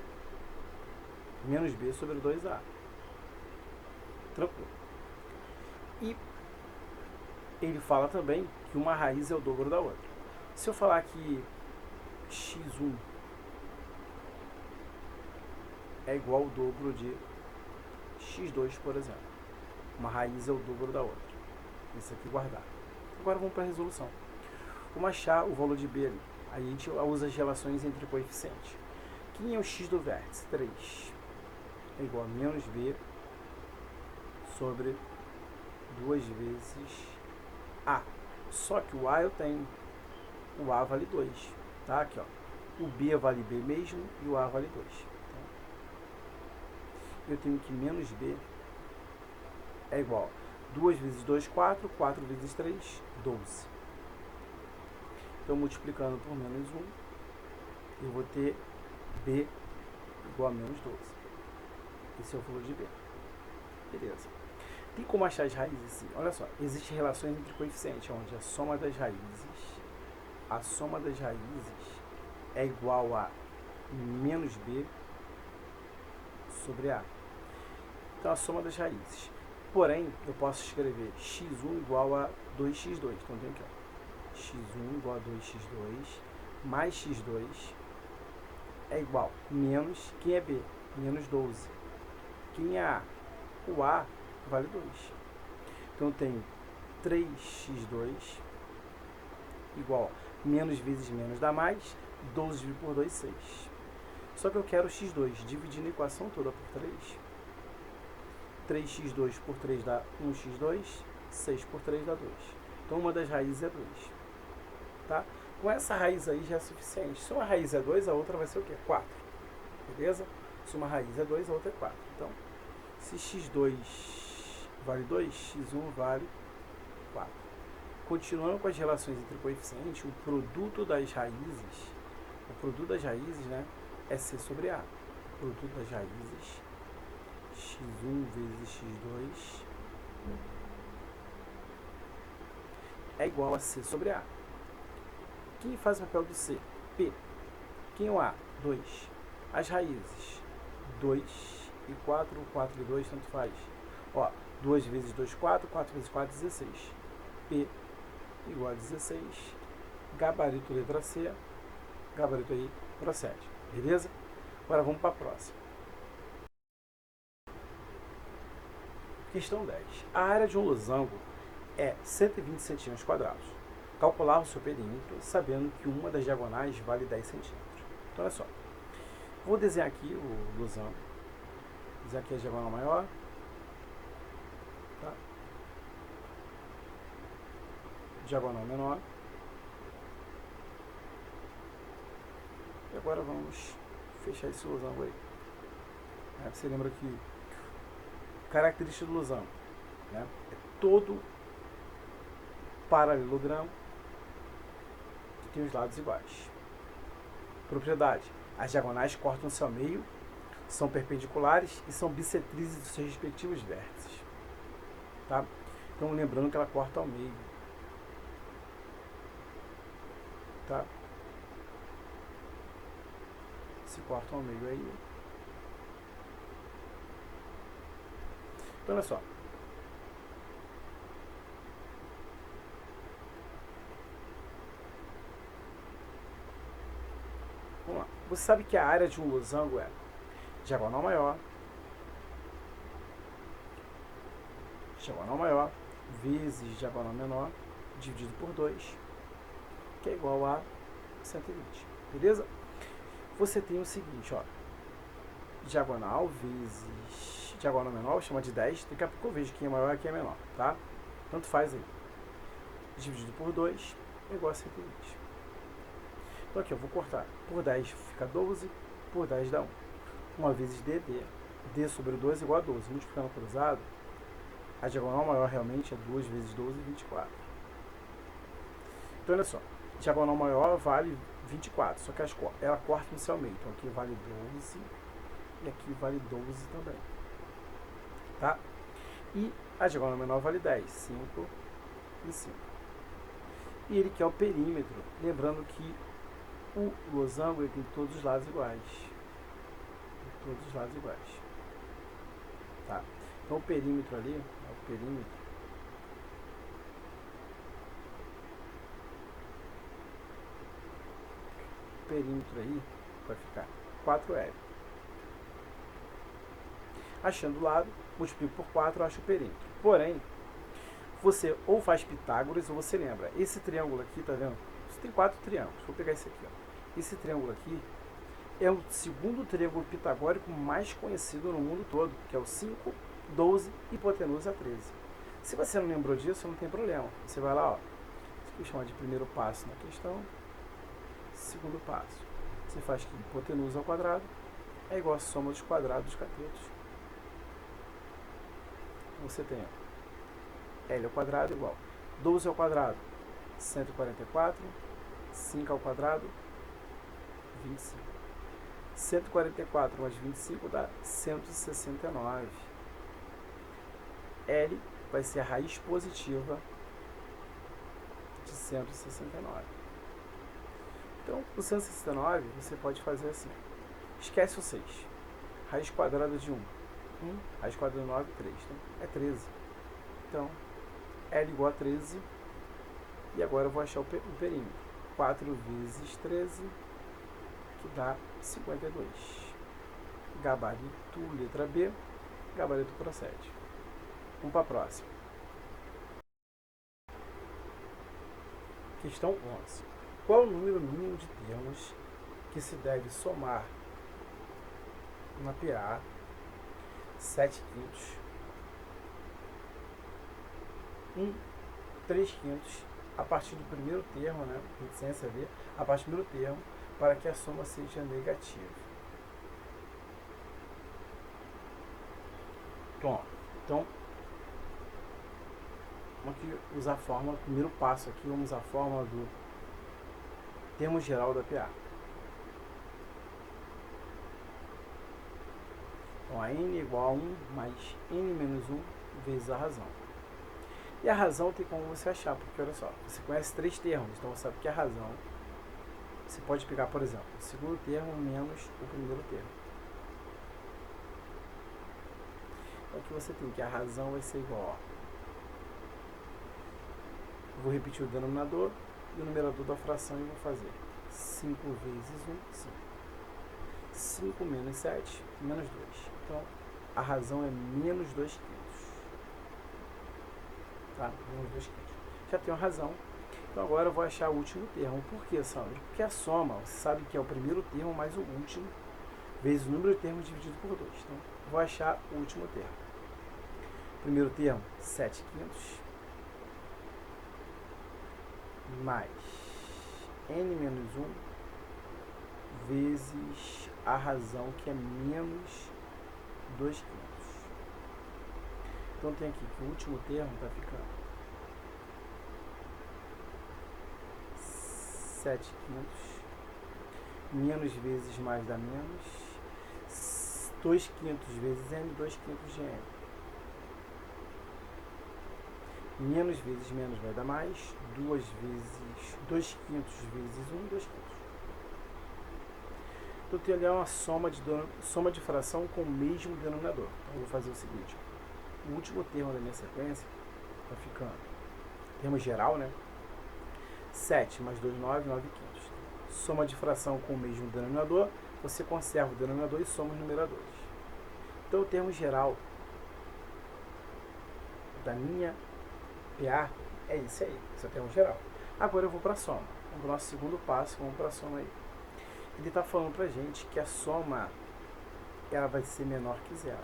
menos b sobre 2a. Tranquilo. E ele fala também que uma raiz é o dobro da outra. Se eu falar que x1 é igual ao dobro de x2, por exemplo. Uma raiz é o dobro da outra. Isso aqui guardar. Agora vamos para a resolução. Vamos achar o valor de b ali. Aí a gente usa as relações entre coeficientes. Quem é o x do vértice? 3 é igual a menos b sobre 2 vezes a. Só que o a eu tenho. O a vale 2. Tá? Aqui, ó. O b vale b mesmo e o a vale 2. Então, eu tenho que menos b é igual a 2 vezes 2, 4. 4 vezes 3, 12. Então, multiplicando por menos 1, eu vou ter b igual a menos 12. Esse é o valor de b. Beleza. Tem como achar as raízes? Sim. Olha só, existem relações entre coeficientes, onde a soma das raízes é igual a menos b sobre a. Então, a soma das raízes. Porém, eu posso escrever x1 igual a 2x2. Então, tem aqui, ó, x1 igual a 2x2 mais x2 é igual a menos, quem é b? Menos 12. Quem é a? O a vale 2. Então, eu tenho 3x2 igual a menos vezes menos dá mais, 12 dividido por 2, 6. Só que eu quero x2, dividindo a equação toda por 3. 3x2 por 3 dá 1x2, 6 por 3 dá 2. Então, uma das raízes é 2. Tá? Com essa raiz aí já é suficiente. Se uma raiz é 2, a outra vai ser o quê? 4. Beleza? Se uma raiz é 2, a outra é 4. Então, se x2 vale 2, x1 vale 4. Continuando com as relações entre coeficientes, o produto das raízes, né, é c sobre a. O produto das raízes, x1 vezes x2 é igual a C sobre A. Quem faz o papel do C? P. Quem é o A? 2. As raízes, 2 e 4, 4 e 2, tanto faz. Ó, 2 vezes 2, 4, 4 vezes 4, 16. P igual a 16. Gabarito letra C. Gabarito aí procede. Beleza? Agora vamos para a próxima. Questão 10. A área de um losango é 120 centímetros quadrados. Calcular o seu perímetro, sabendo que uma das diagonais vale 10 centímetros. Então, olha só. Vou desenhar aqui o losango. Desenhar aqui a diagonal maior. Tá? Diagonal menor. E agora vamos fechar esse losango aí. Você lembra que característica do losango, né, é todo paralelogramo que tem os lados iguais. Propriedade: as diagonais cortam-se ao meio, são perpendiculares e são bissetrizes dos seus respectivos vértices. Tá? Então, lembrando que ela corta ao meio. Tá? Se corta ao meio aí. Então, olha só. Vamos lá. Você sabe que a área de um losango é diagonal maior vezes diagonal menor dividido por 2, que é igual a 120. Beleza? Você tem o seguinte, ó. Diagonal vezes diagonal menor, vou chamar de 10. Daqui a pouco eu vejo quem é maior e quem é menor, tá? Tanto faz aí. Dividido por 2 é igual a 120. Então aqui eu vou cortar. Por 10 fica 12, por 10 dá 1. 1 vezes d, d sobre 2 é igual a 12. Multiplicando cruzado, a diagonal maior realmente é 2 vezes 12, 24. Então olha só, diagonal maior vale 24, só que ela corta no seu meio. Então aqui vale 12 e aqui vale 12 também. Tá? E a diagonal menor vale 10, 5 e 5. E ele quer o perímetro, lembrando que o losango ele tem todos os lados iguais. Todos os lados iguais. Tá? Então o perímetro ali, o perímetro aí vai ficar 4L. Achando o lado, multiplico por 4, acho o perímetro. Porém, você ou faz Pitágoras ou você lembra. Esse triângulo aqui, tá vendo? Você tem 4 triângulos. Vou pegar esse aqui, ó. Esse triângulo aqui é o segundo triângulo pitagórico mais conhecido no mundo todo, que é o 5, 12, hipotenusa 13. Se você não lembrou disso, não tem problema. Você vai lá, ó. Isso aqui chama de primeiro passo na questão. Segundo passo. Você faz que hipotenusa ao quadrado é igual a soma dos quadrados dos catetos. Você tem L ao quadrado igual 12 ao quadrado, 144, 5 ao quadrado, 25. 144 mais 25 dá 169. L vai ser a raiz positiva de 169. Então, o 169 você pode fazer assim. Esquece o 6. Raiz quadrada de 1. 1, raiz quadrada de 9, 3. Então, é 13. Então, L igual a 13. E agora eu vou achar o perímetro. 4 vezes 13, que dá 52. Gabarito, letra B. Gabarito procede. Vamos para a próxima. Questão 11. Qual o número mínimo de termos que se deve somar na PA 7/5, 3/5 a partir do primeiro termo, né? Reticência V, a partir do primeiro termo, para que a soma seja negativa. Então, vamos aqui usar a fórmula, primeiro passo aqui, vamos usar a fórmula do termo geral da PA. Então, a n igual a 1 mais n menos 1 vezes a razão. E a razão tem como você achar, porque olha só, você conhece 3 termos, então você sabe que a razão, você pode pegar, por exemplo, o segundo termo menos o primeiro termo. Então aqui você tem que a razão vai ser igual, ó. Vou repetir o denominador e o numerador da fração e vou fazer 5 vezes 1, 5. 5 menos 7, menos 2. Então, a razão é menos 2 quintos. Tá? Menos 2 quintos. Já tenho a razão. Então, agora eu vou achar o último termo. Por que, Sandro? Porque a soma, você sabe que é o primeiro termo mais o último, vezes o número de termos dividido por 2. Então, vou achar o último termo. Primeiro termo, 7 quintos. Mais n menos 1 vezes a razão, que é menos 2 quintos. Então tem aqui que o último termo está ficando 7 quintos, menos vezes mais dá menos, 2 quintos vezes n, 2 quintos de n. Menos vezes menos vai dar mais, 2 quintos vezes 1, 2 quintos. Então, eu tenho ali uma soma de fração com o mesmo denominador. Então, eu vou fazer o seguinte. O último termo da minha sequência está ficando, termo geral, né? 7 mais 2, 9, 9 quintos. Soma de fração com o mesmo denominador, você conserva o denominador e soma os numeradores. Então, o termo geral da minha PA é esse aí, esse é o termo geral. Agora eu vou para a soma. Vamos para o nosso segundo passo, vamos para a soma aí. Ele está falando para a gente que a soma ela vai ser menor que zero,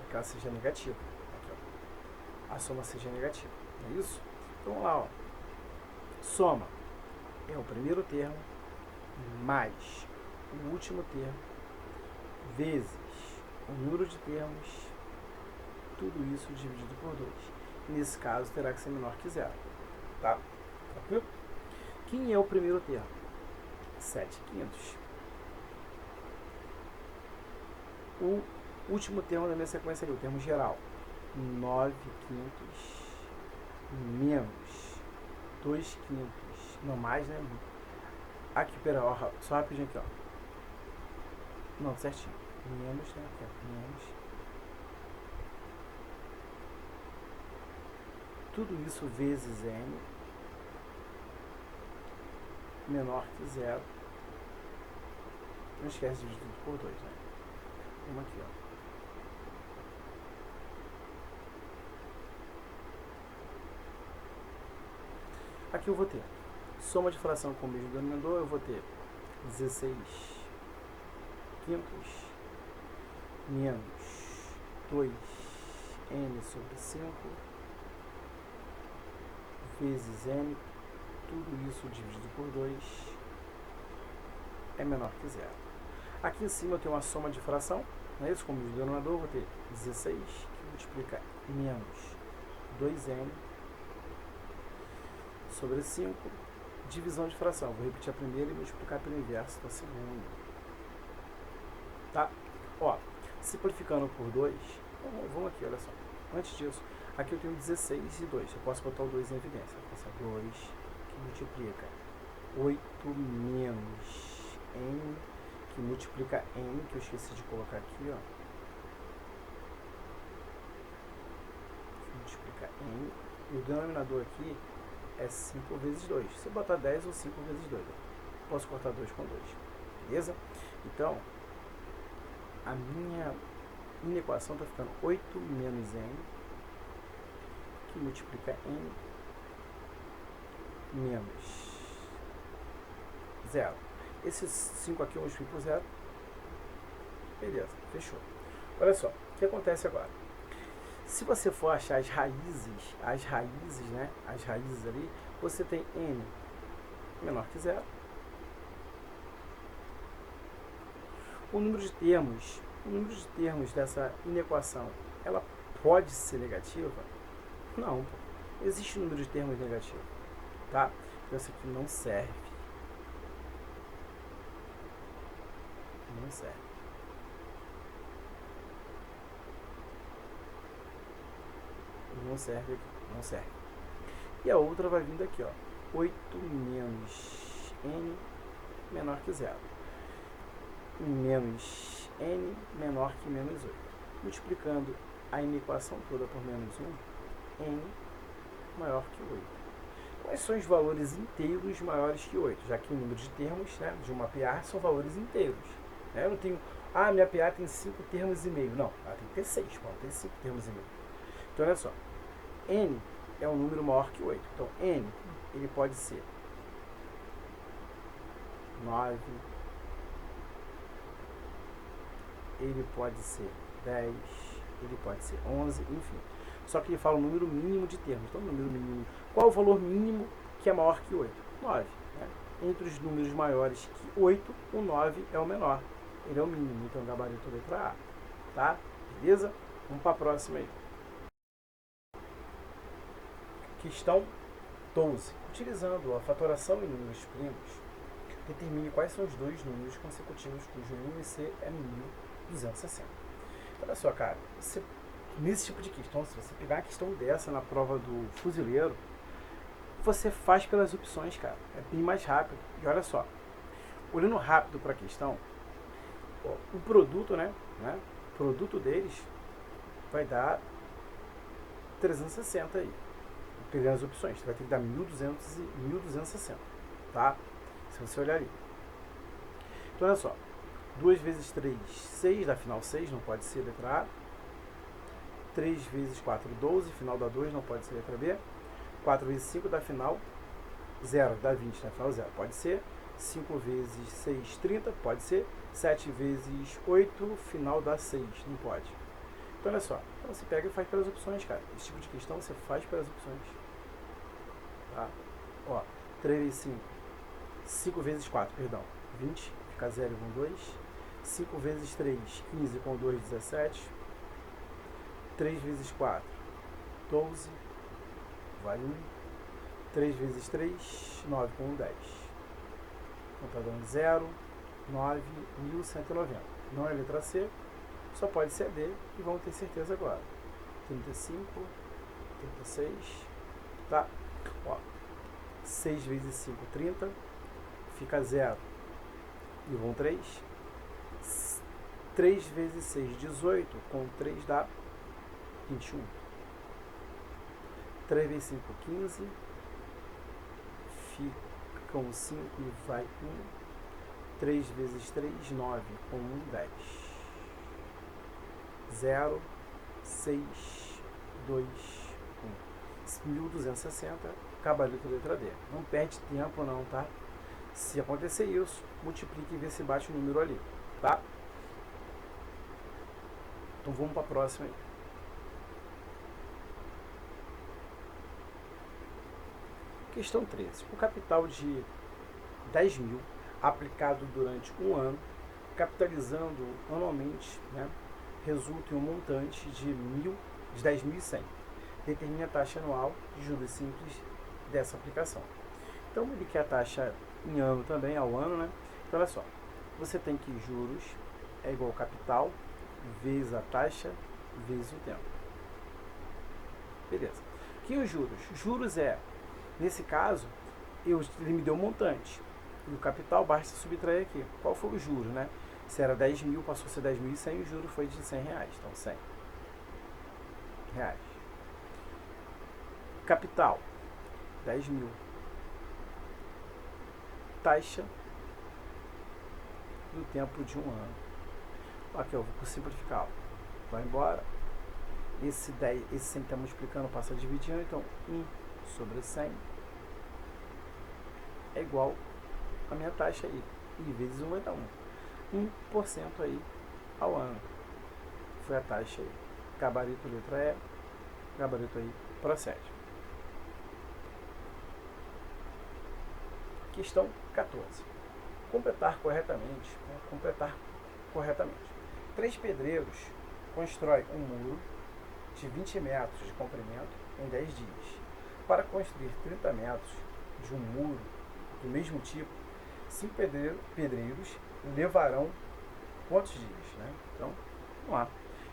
que ela seja negativa. Aqui, ó. A soma seja negativa, não é isso? Então vamos lá, ó. Soma é o primeiro termo mais o último termo vezes o número de termos, tudo isso dividido por 2. Nesse caso, terá que ser menor que zero. Tá? Tranquilo? Quem é o primeiro termo? 7 quintos. O último termo da minha sequência ali, o termo geral. 9 quintos menos 2 quintos. Não mais, né? Aqui, pera, ó, só rapidinho aqui, ó. Não, certinho. Menos, né? Aqui, ó. Menos. Tudo isso vezes n menor que zero. Não esquece de dividir por 2, né? Vamos aqui, ó. Aqui eu vou ter soma de fração com o mesmo denominador, eu vou ter 16 quintos menos 2n sobre 5 vezes n, tudo isso dividido por 2 é menor que zero. Aqui em cima eu tenho uma soma de fração, não é isso? Como o denominador, eu vou ter 16, que multiplica menos 2n sobre 5, divisão de fração. Vou repetir a primeira e multiplicar pelo inverso da segunda. Tá? Ó, simplificando por 2, vamos aqui, olha só. Antes disso, aqui eu tenho 16 e 2. Eu posso botar o 2 em evidência. Vou passar 2, que multiplica 8 menos n, que multiplica n, que eu esqueci de colocar aqui, ó. Que multiplica n. E o denominador aqui é 5 vezes 2. Se eu botar 10 ou 5 vezes 2, posso cortar 2 com 2. Beleza? Então, a minha equação está ficando 8 menos n, que multiplica n menos 0. Esses 5 aqui eu multiplico por 0. Beleza, fechou. Olha só, o que acontece agora? Se você for achar as raízes, né? As raízes ali, você tem n menor que 0. O número de termos dessa inequação, ela pode ser negativa? Não. Existe um número de termos negativo, tá? Então isso aqui não serve. Não serve. Não serve aqui. Não serve. E a outra vai vindo aqui, ó, 8 menos n menor que 0. Menos n menor que menos 8. Multiplicando a inequação toda por menos 1, n maior que 8. Quais são os valores inteiros maiores que 8? Já que o número de termos, né, de uma PA são valores inteiros. Né? Eu não tenho, minha PA tem 5 termos e meio. Não, ela tem que ter 6, não tem 5 termos e meio. Então, olha só, n é um número maior que 8. Então, n, ele pode ser 9, ele pode ser 10, ele pode ser 11, enfim. Só que ele fala o número mínimo de termos. Então, o número mínimo. Qual o valor mínimo que é maior que 8? 9. Né? Entre os números maiores que 8, o 9 é o menor. Ele é o mínimo. Então, gabarito letra A. Tá? Beleza? Vamos para a próxima aí. Questão 12. Utilizando a fatoração em números primos, determine quais são os dois números consecutivos cujo IC é 1260. Então, olha só, cara. Nesse tipo de questão, se você pegar uma questão dessa na prova do fuzileiro, você faz pelas opções, cara. É bem mais rápido. E olha só, olhando rápido para a questão, o produto, né? O produto deles vai dar 360 aí. Pegando as opções, você vai ter que dar 1200 e 1260, tá? Se você olhar ali. Então, olha só. 2 vezes 3, 6, dá final 6, não pode ser letra A. 3 vezes 4, 12, final dá 2, não pode ser letra B. 4 vezes 5 dá final 0, dá 20, dá final 0, pode ser. 5 vezes 6, 30, pode ser. 7 vezes 8, final dá 6, não pode. Então, olha só, então você pega e faz pelas opções, cara. Esse tipo de questão você faz pelas opções. Tá? Ó, 3 vezes 5, 5 vezes 4, perdão, 20, fica 0 com 2. 5 vezes 3, 15 com 2, 17. 3 vezes 4, 12, vale 1. 3 vezes 3, 9 com 1, 10. Então está dando 0, 9, 1190. Não é letra C, só pode ser D, e vamos ter certeza agora. 35, 36, tá? Ó, 6 vezes 5, 30, fica 0, e vão 3. 3 vezes 6, 18, com 3 dá 21. 3 vezes 5, 15. Ficam 5 e vai 1. 3 vezes 3, 9. Com 1, 10. 0, 6, 2, 1. 1260. Gabarito letra D. Não perde tempo não, tá? Se acontecer isso, multiplique e vê se bate o número ali, tá? Então vamos para a próxima aí. Questão 13. O capital de 10 mil aplicado durante um ano, capitalizando anualmente, né, resulta em um montante de 10.100. Determine a taxa anual de juros simples dessa aplicação. Então, ele quer a taxa em ano também, ao ano, né? Então, olha só. Você tem que juros é igual ao capital vezes a taxa vezes o tempo. Beleza. O que é os juros? Juros é, nesse caso, ele me deu um montante. E o capital basta subtrair aqui. Qual foi o juro, né? Se era 10 mil, passou a ser 10.100, o juro foi de 100 reais. Então, 100 reais. Capital, 10 mil. Taxa do tempo de um ano. Aqui, eu vou simplificar. Vai embora. Esse 100 está multiplicando, passa dividindo. Então, 1 sobre 100 é igual a minha taxa aí. E vezes 1 vai dar 1. 1% aí ao ano. Foi a taxa aí. Gabarito letra E. Gabarito aí procede. Questão 14. Completar corretamente. Completar corretamente. 3 pedreiros constroem um muro de 20 metros de comprimento em 10 dias. Para construir 30 metros de um muro do mesmo tipo, 5 pedreiros levarão quantos dias? Né? Então, vamos lá.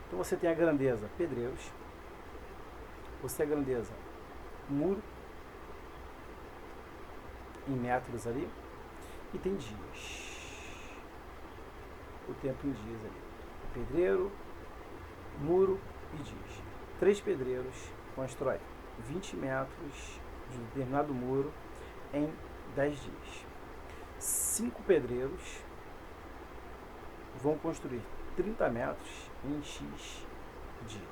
Então você tem a grandeza pedreiros, você tem a grandeza muro em metros ali, e tem dias. O tempo em dias ali. Pedreiro, muro e dias. 3 pedreiros constroem 20 metros de determinado muro em 10 dias. 5 pedreiros vão construir 30 metros em X dias.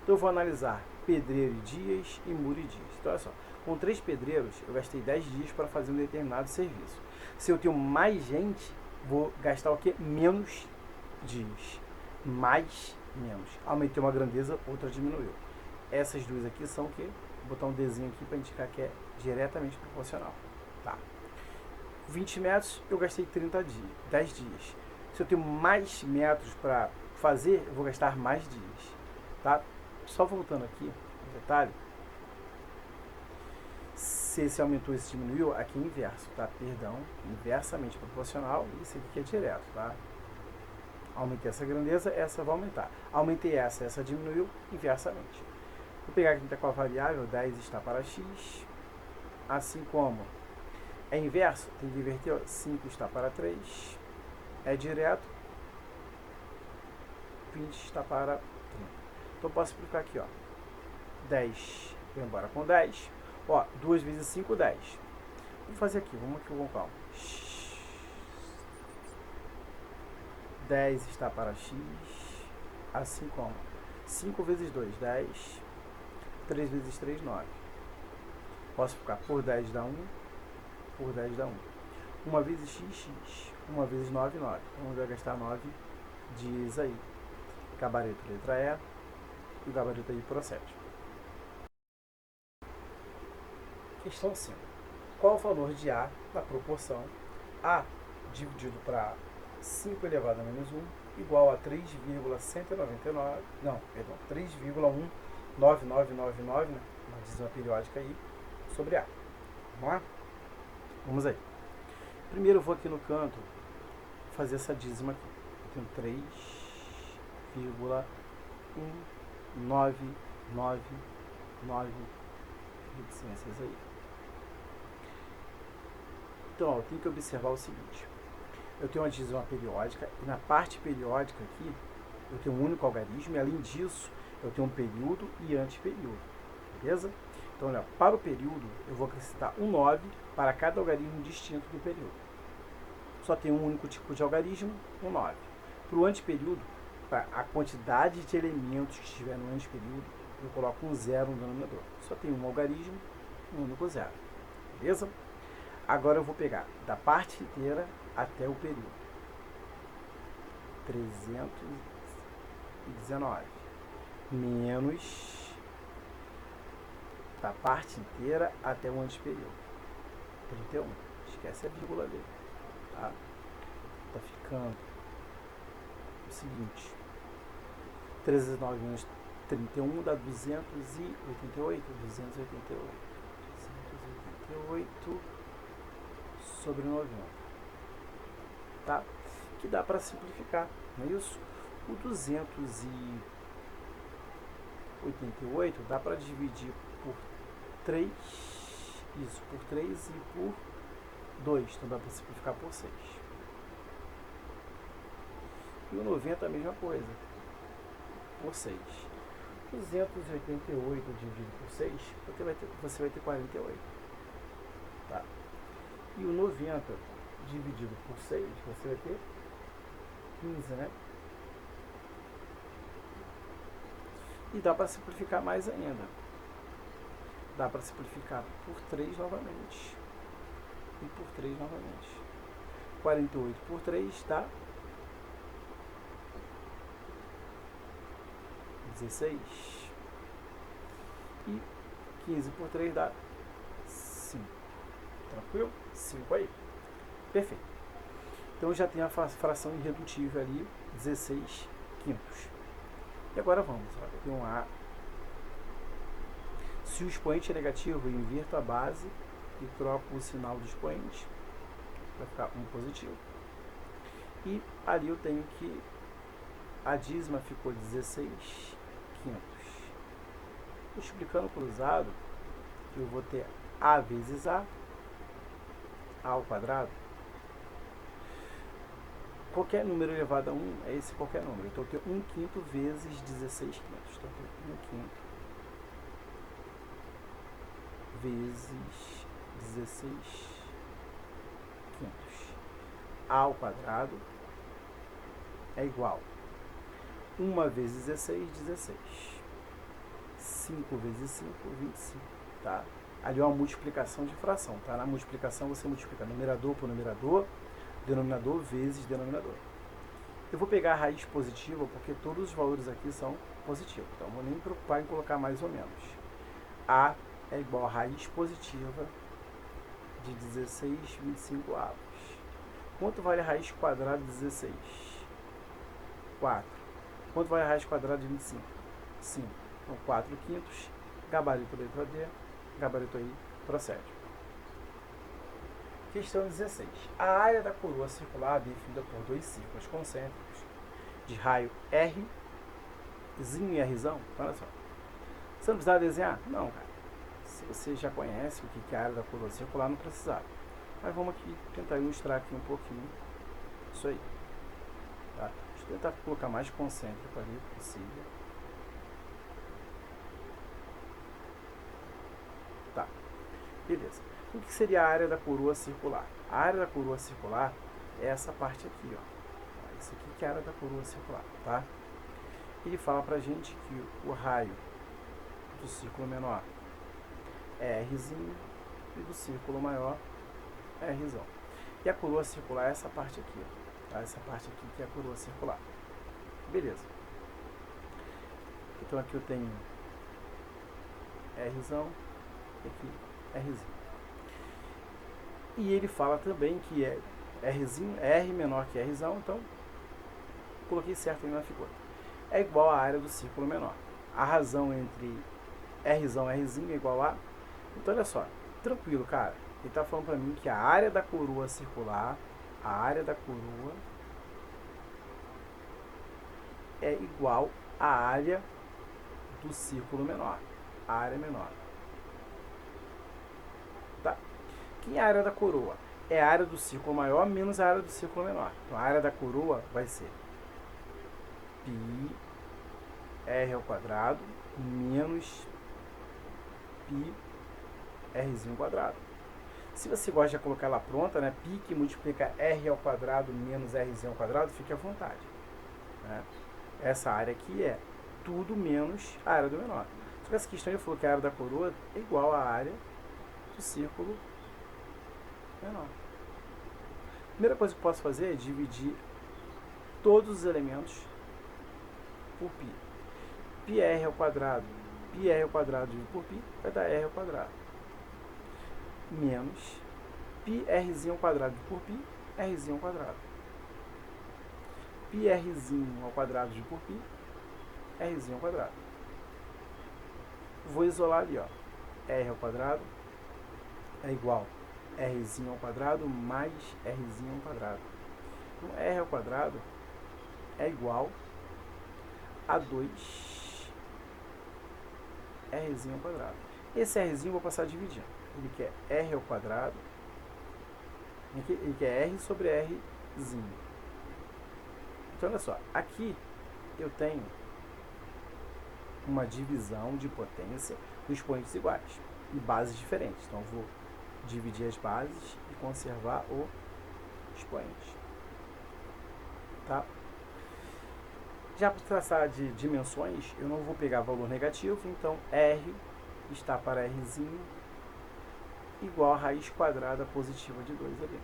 Então eu vou analisar pedreiro e dias e muro e dias. Então olha só, com 3 pedreiros eu gastei 10 dias para fazer um determinado serviço. Se eu tenho mais gente, vou gastar o quê? Menos dias. Mais, menos. Aumentei uma grandeza, outra diminuiu. Essas duas aqui são o quê? Vou botar um desenho aqui para indicar que é diretamente proporcional. Tá. 20 metros, eu gastei 30 dias, 10 dias. Se eu tenho mais metros para fazer, eu vou gastar mais dias. Tá? Só voltando aqui, um detalhe. Se esse aumentou e esse diminuiu, aqui é inverso, tá? Perdão, inversamente proporcional, isso aqui que é direto, tá? Aumentei essa grandeza, essa vai aumentar. Aumentei essa diminuiu inversamente. Vou pegar aqui com a variável 10 está para x, assim como é inverso, tem que inverter, ó, 5 está para 3, é direto, 20 está para 30. Então eu posso explicar aqui, ó, 10 vai embora com 10, ó, 2 vezes 5, 10. Vou fazer aqui, vamos aqui com calma. 10 está para x, assim como 5 vezes 2, 10, 3 vezes 3, 9. Posso ficar por 10 dá 1, por 10 dá 1. 1 vezes x, x. 1 vezes 9, 9. Então vai gastar 9 dias aí. Gabarito letra E e o gabarito aí procede. Questão 5. Qual o valor de A na proporção A dividido para 5 elevado a menos 1 igual a 3,199, não, perdão, 3,19999, né? Uma dízima periódica aí sobre A. Vamos lá? Vamos aí. Primeiro eu vou aqui no canto fazer essa dízima aqui. Eu tenho 3,199 reticências aí. Então, ó, eu tenho que observar o seguinte. Eu tenho uma dízima periódica e na parte periódica aqui eu tenho um único algarismo e além disso eu tenho um período e antiperíodo, beleza? Então olha, para o período eu vou acrescentar um 9 para cada algarismo distinto do período. Só tem um único tipo de algarismo, um 9. Para o antiperíodo, para a quantidade de elementos que estiver no antiperíodo, eu coloco um 0 no denominador. Só tem um algarismo, um único 0, beleza? Agora eu vou pegar da parte inteira até o período. 319 menos da parte inteira até o antiperíodo. 31. Esquece a vírgula ali. Tá? Tá ficando o seguinte. 319 menos 31 dá 288. 288 sobre 90. Tá? Que dá para simplificar, não é isso? O 288 dá para dividir por 3, isso, por 3 e por 2, então dá para simplificar por 6. E o 90 é a mesma coisa, por 6. 288 dividido por 6, você vai ter 48. Tá? E o 90 dividido por 6, você vai ter 15, né? E dá para simplificar mais ainda. Dá para simplificar por 3 novamente. E por 3 novamente. 48 por 3 dá 16. E 15 por 3 dá 5. Tranquilo? 5 aí. Perfeito. Então já tem a fração irredutível ali, 16 quintos. E agora vamos. Olha, tem um A. Se o expoente é negativo, eu inverto a base e troco o sinal do expoente. Vai ficar um positivo. E ali eu tenho que a dízima ficou 16 quintos. Multiplicando cruzado, eu vou ter A vezes A A ao quadrado, qualquer número elevado a 1 é esse qualquer número. Então eu tenho 1 quinto vezes 16 quintos. Então eu tenho 1 quinto vezes 16 quintos. A ao quadrado é igual 1 vezes 16, 16. 5 vezes 5, 25. Tá? Ali é uma multiplicação de fração. Tá? Na multiplicação você multiplica numerador por numerador, denominador vezes denominador. Eu vou pegar a raiz positiva porque todos os valores aqui são positivos. Então não vou nem me preocupar em colocar mais ou menos. A é igual a raiz positiva de 16 25 avos. Quanto vale a raiz quadrada de 16? 4. Quanto vale a raiz quadrada de 25? 5. Então 4 quintos, gabarito letra D, gabarito aí, procede. Questão 16. A área da coroa circular é definida por dois círculos concêntricos de raio R, zinho e Rzão. Olha só. Você não precisava desenhar? Não, cara. Se você já conhece o que é a área da coroa circular, não precisava. Mas vamos aqui tentar ilustrar aqui um pouquinho isso aí. Tá? Deixa eu tentar colocar mais concêntrico ali possível. Tá. Beleza. O que seria a área da coroa circular? A área da coroa circular é essa parte aqui, ó. Isso aqui que é a área da coroa circular, tá? Ele fala pra gente que o raio do círculo menor é Rzinho e do círculo maior é Rzão. E a coroa circular é essa parte aqui, ó. Tá? Essa parte aqui que é a coroa circular. Beleza. Então aqui eu tenho Rzão e aqui Rzinho. E ele fala também que é Rzinho, R menor que Rzão, então coloquei certo aí na figura. É igual à área do círculo menor. A razão entre Rzão e Rzinho é igual a... Então olha só, tranquilo, cara. Ele está falando para mim que a área da coroa circular, a área da coroa é igual à área do círculo menor, a área menor. Tá? Que é a área da coroa? É a área do círculo maior menos a área do círculo menor. Então a área da coroa vai ser π r ao quadrado menos π rzinho ao quadrado. Se você gosta de colocar ela pronta, né, π que multiplica r ao quadrado menos rzinho ao quadrado, fique à vontade. Né? Essa área aqui é tudo menos a área do menor. Só que essa questão ele falou que a área da coroa é igual à área do círculo menor. A primeira coisa que eu posso fazer é dividir todos os elementos por π. πr ao quadrado dividido por π vai dar r ao quadrado. Menos πrzinho ao quadrado dividido por π, rzinho ao quadrado. πrzinho ao quadrado dividido por π, rzinho ao quadrado. Vou isolar ali, ó. R ao quadrado é igual a rzinho ao quadrado mais rzinho ao quadrado. Então, r ao quadrado é igual a 2 rzinho ao quadrado. Esse rzinho eu vou passar dividindo. Ele quer r ao quadrado, ele quer r sobre rzinho. Então, olha só, aqui eu tenho uma divisão de potência com expoentes iguais e bases diferentes. Então, eu vou dividir as bases e conservar o expoente. Tá? Já para traçar de dimensões, eu não vou pegar valor negativo, então R está para Rzinho igual a raiz quadrada positiva de 2 ali.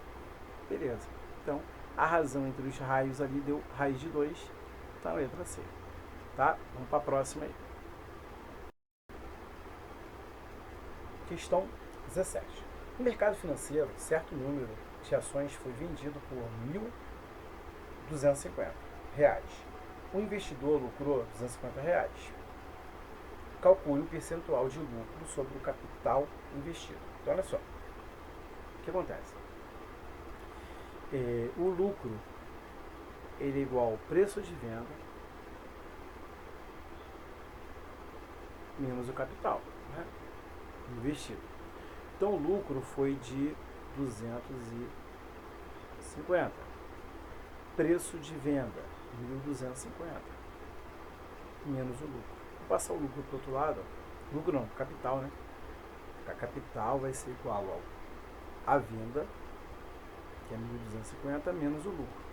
Beleza. Então, a razão entre os raios ali deu raiz de 2, tá a letra C. Tá? Vamos para a próxima aí. Questão 17. No mercado financeiro, certo número de ações foi vendido por R$ 1.250. O investidor lucrou R$ 250. Calcule o percentual de lucro sobre o capital investido. Então, olha só. O que acontece? O lucro ele é igual ao preço de venda menos o capital, né, investido. Então, o lucro foi de 1.250. Preço de venda, 1.250. Menos o lucro. Vou passar o lucro para o outro lado. Lucro não, capital, né? A capital vai ser igual à venda, que é 1.250, menos o lucro.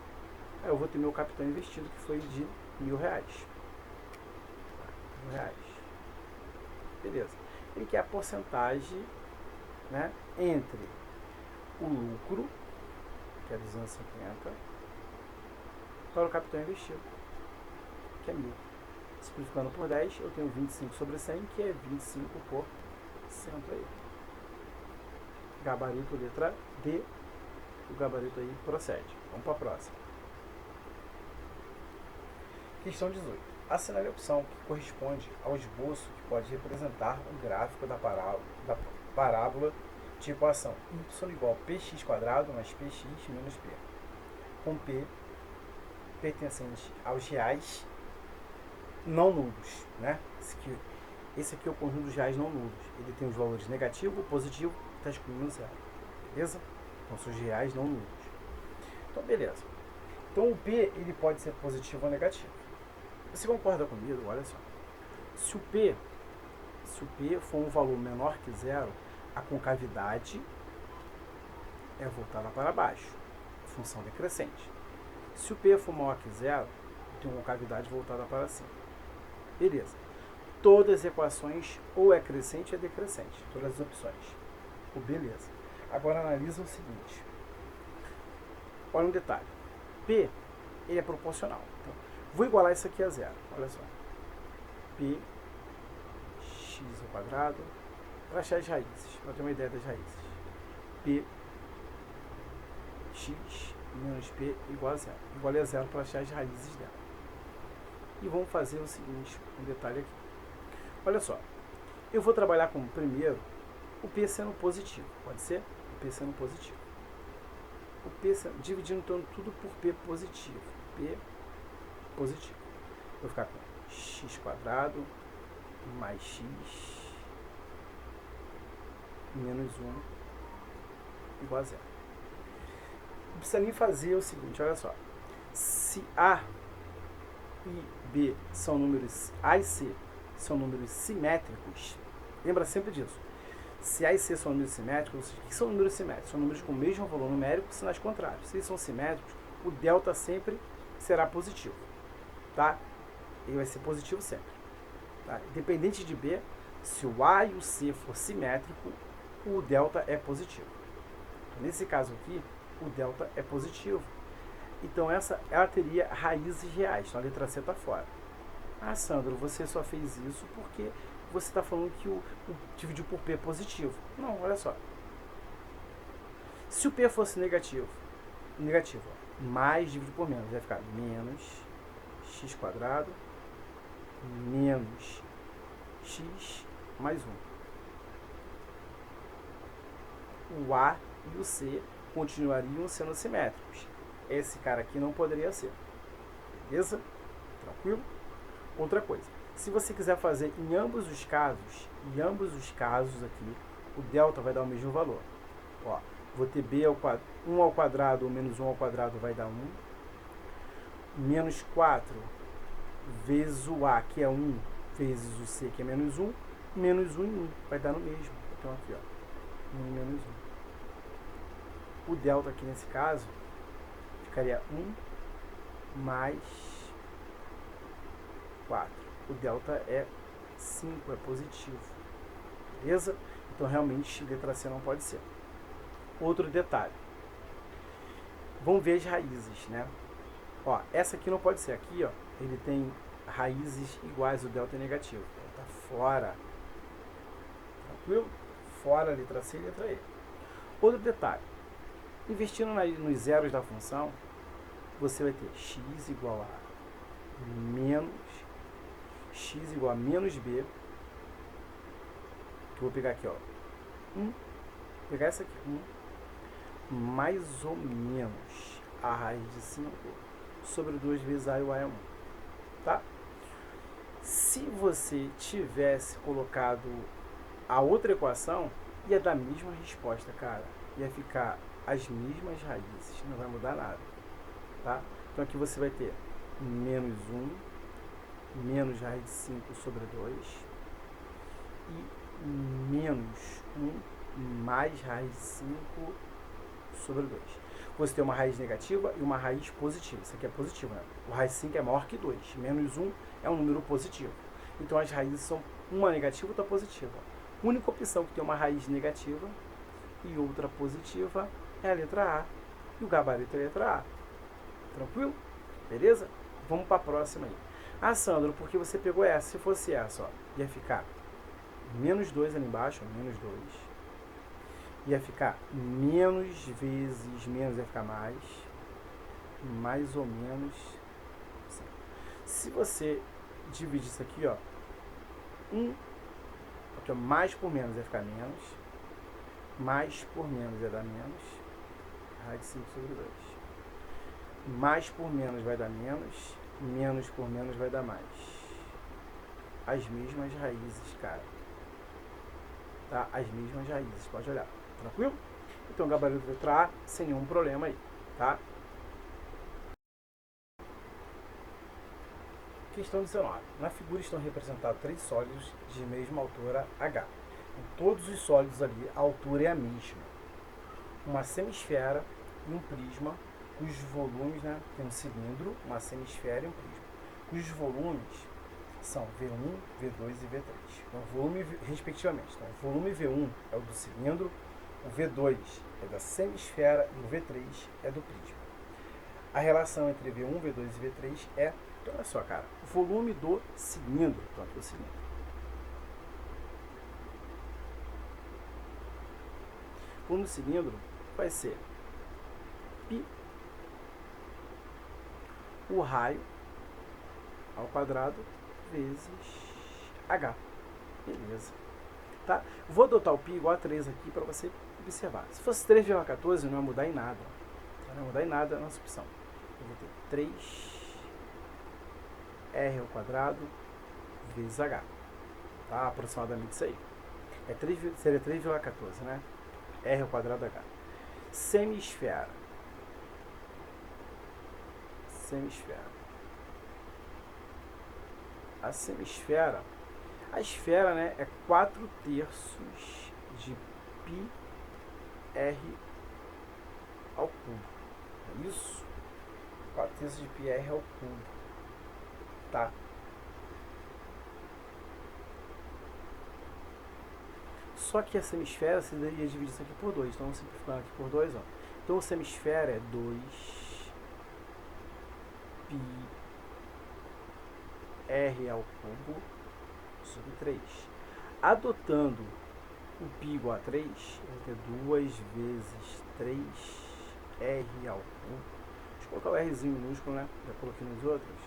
Aí eu vou ter meu capital investido, que foi de R$1.000. R$1.000. Beleza. Ele quer a porcentagem, né, entre o lucro, que é 250, para o capital investido, que é 1.000. Simplificando por 10, eu tenho 25 sobre 100, que é 25%. Aí. Gabarito, letra D. O gabarito aí procede. Vamos para a próxima. Questão 18. Assinale a opção que corresponde ao esboço que pode representar o gráfico da parábola de equação y igual a px² mais px menos p, com p pertencente aos reais não nulos, né? Esse aqui é o conjunto dos reais não nulos. Ele tem os valores negativo, positivo, está excluindo zero. Beleza? Então são os reais não nulos. Então, beleza. Então o P ele pode ser positivo ou negativo. Você concorda comigo? Olha só. Se o P for um valor menor que zero, a concavidade é voltada para baixo. Função decrescente. Se o P for maior que zero, tem uma concavidade voltada para cima. Beleza. Todas as equações ou é crescente ou é decrescente. Todas as opções. Beleza. Agora analisa o seguinte. Olha um detalhe. P ele é proporcional. Então, vou igualar isso aqui a zero. Olha só. P x², para achar as raízes, para ter uma ideia das raízes. P x menos P igual a zero. Igual a zero para achar as raízes dela. E vamos fazer o seguinte, um detalhe aqui. Olha só, eu vou trabalhar com primeiro o P sendo positivo, pode ser? O P sendo positivo. O P sendo, dividindo então tudo por P positivo. P positivo. Vou ficar com x² mais x menos 1 igual a zero. Não precisa nem fazer o seguinte, olha só. Se A e B são números, A e C são números simétricos, lembra sempre disso. Se A e C são números simétricos, o que são números simétricos? São números com o mesmo valor numérico, sinais contrários. Se eles são simétricos, o delta sempre será positivo, tá? Ele vai ser positivo sempre. Tá? Independente de B, se o A e o C for simétrico, o delta é positivo. Nesse caso aqui, o delta é positivo. Então ela teria raízes reais. Então a letra C está fora. Ah, Sandro, você só fez isso porque você está falando que o dividiu por P é positivo. Não, olha só. Se o P fosse negativo, ó, mais dividido por menos, vai ficar menos x² menos x mais 1. O A e o C continuariam sendo simétricos. Esse cara aqui não poderia ser. Beleza? Tranquilo? Outra coisa. Se você quiser fazer em ambos os casos, aqui, o delta vai dar o mesmo valor. Ó, vou ter B ao quadrado, 1 ao quadrado ou menos 1 ao quadrado vai dar 1. Menos 4 vezes o A, que é 1, vezes o C, que é menos 1. Menos 1 em 1. Vai dar no mesmo. Então aqui, ó. 1 e menos 1. O delta aqui nesse caso ficaria 1 mais 4. O delta é 5, é positivo. Beleza? Então realmente letra C não pode ser. Outro detalhe. Vamos ver as raízes, né? Ó, essa aqui não pode ser. Aqui, ó, ele tem raízes iguais, o delta é negativo. Então tá fora. Tranquilo? Fora a letra C e a letra E. Outro detalhe. Investindo nos zeros da função, você vai ter x igual a menos b, que eu vou pegar aqui, ó, 1, vou pegar essa aqui, 1, mais ou menos a raiz de 5 sobre 2 vezes a e o a é 1, tá? Se você tivesse colocado a outra equação, ia dar a mesma resposta, cara. ia ficar as mesmas raízes, não vai mudar nada, tá? Então aqui você vai ter menos 1, menos raiz de 5 sobre 2 e menos 1 mais raiz de 5 sobre 2. Você tem uma raiz negativa e uma raiz positiva. Isso aqui é positivo, né? O raiz de 5 é maior que 2. Menos 1 é um número positivo. Então as raízes são uma negativa e outra positiva. A única opção que tem uma raiz negativa e outra positiva é a letra A. E o gabarito é a letra A. Tranquilo? Beleza? Vamos para a próxima aí. Ah, Sandro, porque você pegou essa? Se fosse essa, ó, ia ficar menos 2 ali embaixo, ó, menos 2. Ia ficar menos vezes menos, ia ficar mais ou menos. Se você dividir isso aqui, ó, aqui, ó, mais por menos ia ficar menos, mais por menos ia dar menos, raiz de 5 sobre 2. Mais por menos vai dar menos, menos por menos vai dar mais. As mesmas raízes, cara. Tá? As mesmas raízes, pode olhar. Tranquilo? Então, gabarito letra A, sem nenhum problema aí, tá? Questão 19. Na figura estão representados 3 sólidos de mesma altura H. Em todos os sólidos ali, a altura é a mesma. Uma semisfera e um prisma, cujos volumes, né, tem um cilindro, uma semisfera e um prisma, cujos volumes são V1, V2 e V3. Então, volume, respectivamente. Então, o volume V1 é o do cilindro, o V2 é da semisfera e o V3 é do prisma. A relação entre V1, V2 e V3 é, então, olha só, cara, o volume do cilindro, pronto, do cilindro. O volume do cilindro vai ser π, o raio ao quadrado vezes H. Beleza. Tá? Vou adotar o π igual a 3 aqui para você observar. Se fosse 3,14 não vai mudar em nada. Não vai mudar em nada a nossa opção. Eu vou ter 3r ao quadrado vezes H. Tá? Aproximadamente isso aí. Seria 3,14, né? R ao quadrado H. Semisfera. A semisfera, a esfera, né, é 4/3 de πr ao cubo. É isso? 4/3 de πr ao cubo. Tá? Só que a semisfera, você deveria dividir isso aqui por 2. Então, vamos simplificar aqui por 2. Ó. Então, a semisfera é 2 πr ao cubo sobre 3. Adotando o π igual a 3, eu vou ter 2 vezes 3r ao cubo. Deixa eu colocar o rzinho minúsculo, né? Já coloquei nos outros.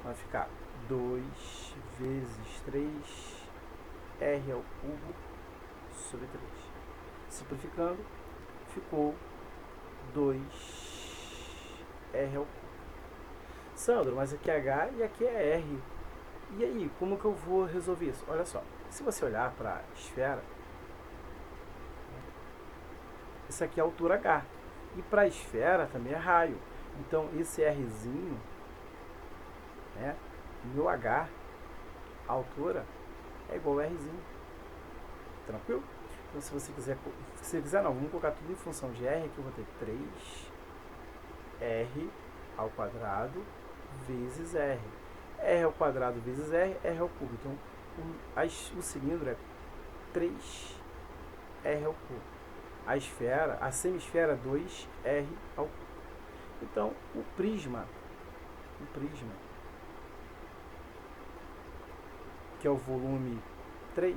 Vai ficar 2 vezes 3r ao cubo sobre 3. Simplificando, ficou 2r ao cubo. Sandro, mas aqui é H e aqui é R. E aí, como que eu vou resolver isso? Olha só, se você olhar para a esfera, isso aqui é a altura H. E para a esfera também é raio. Então, esse Rzinho, né, meu H, a altura, é igual a Rzinho. Tranquilo? Então, se você quiser, não, vamos colocar tudo em função de R, aqui eu vou ter 3r ao quadrado vezes R. R ao quadrado vezes R, R ao cubo. Então, o cilindro é 3r ao cubo. A esfera, a semisfera, 2r ao cubo. Então, o prisma, que é o volume 3,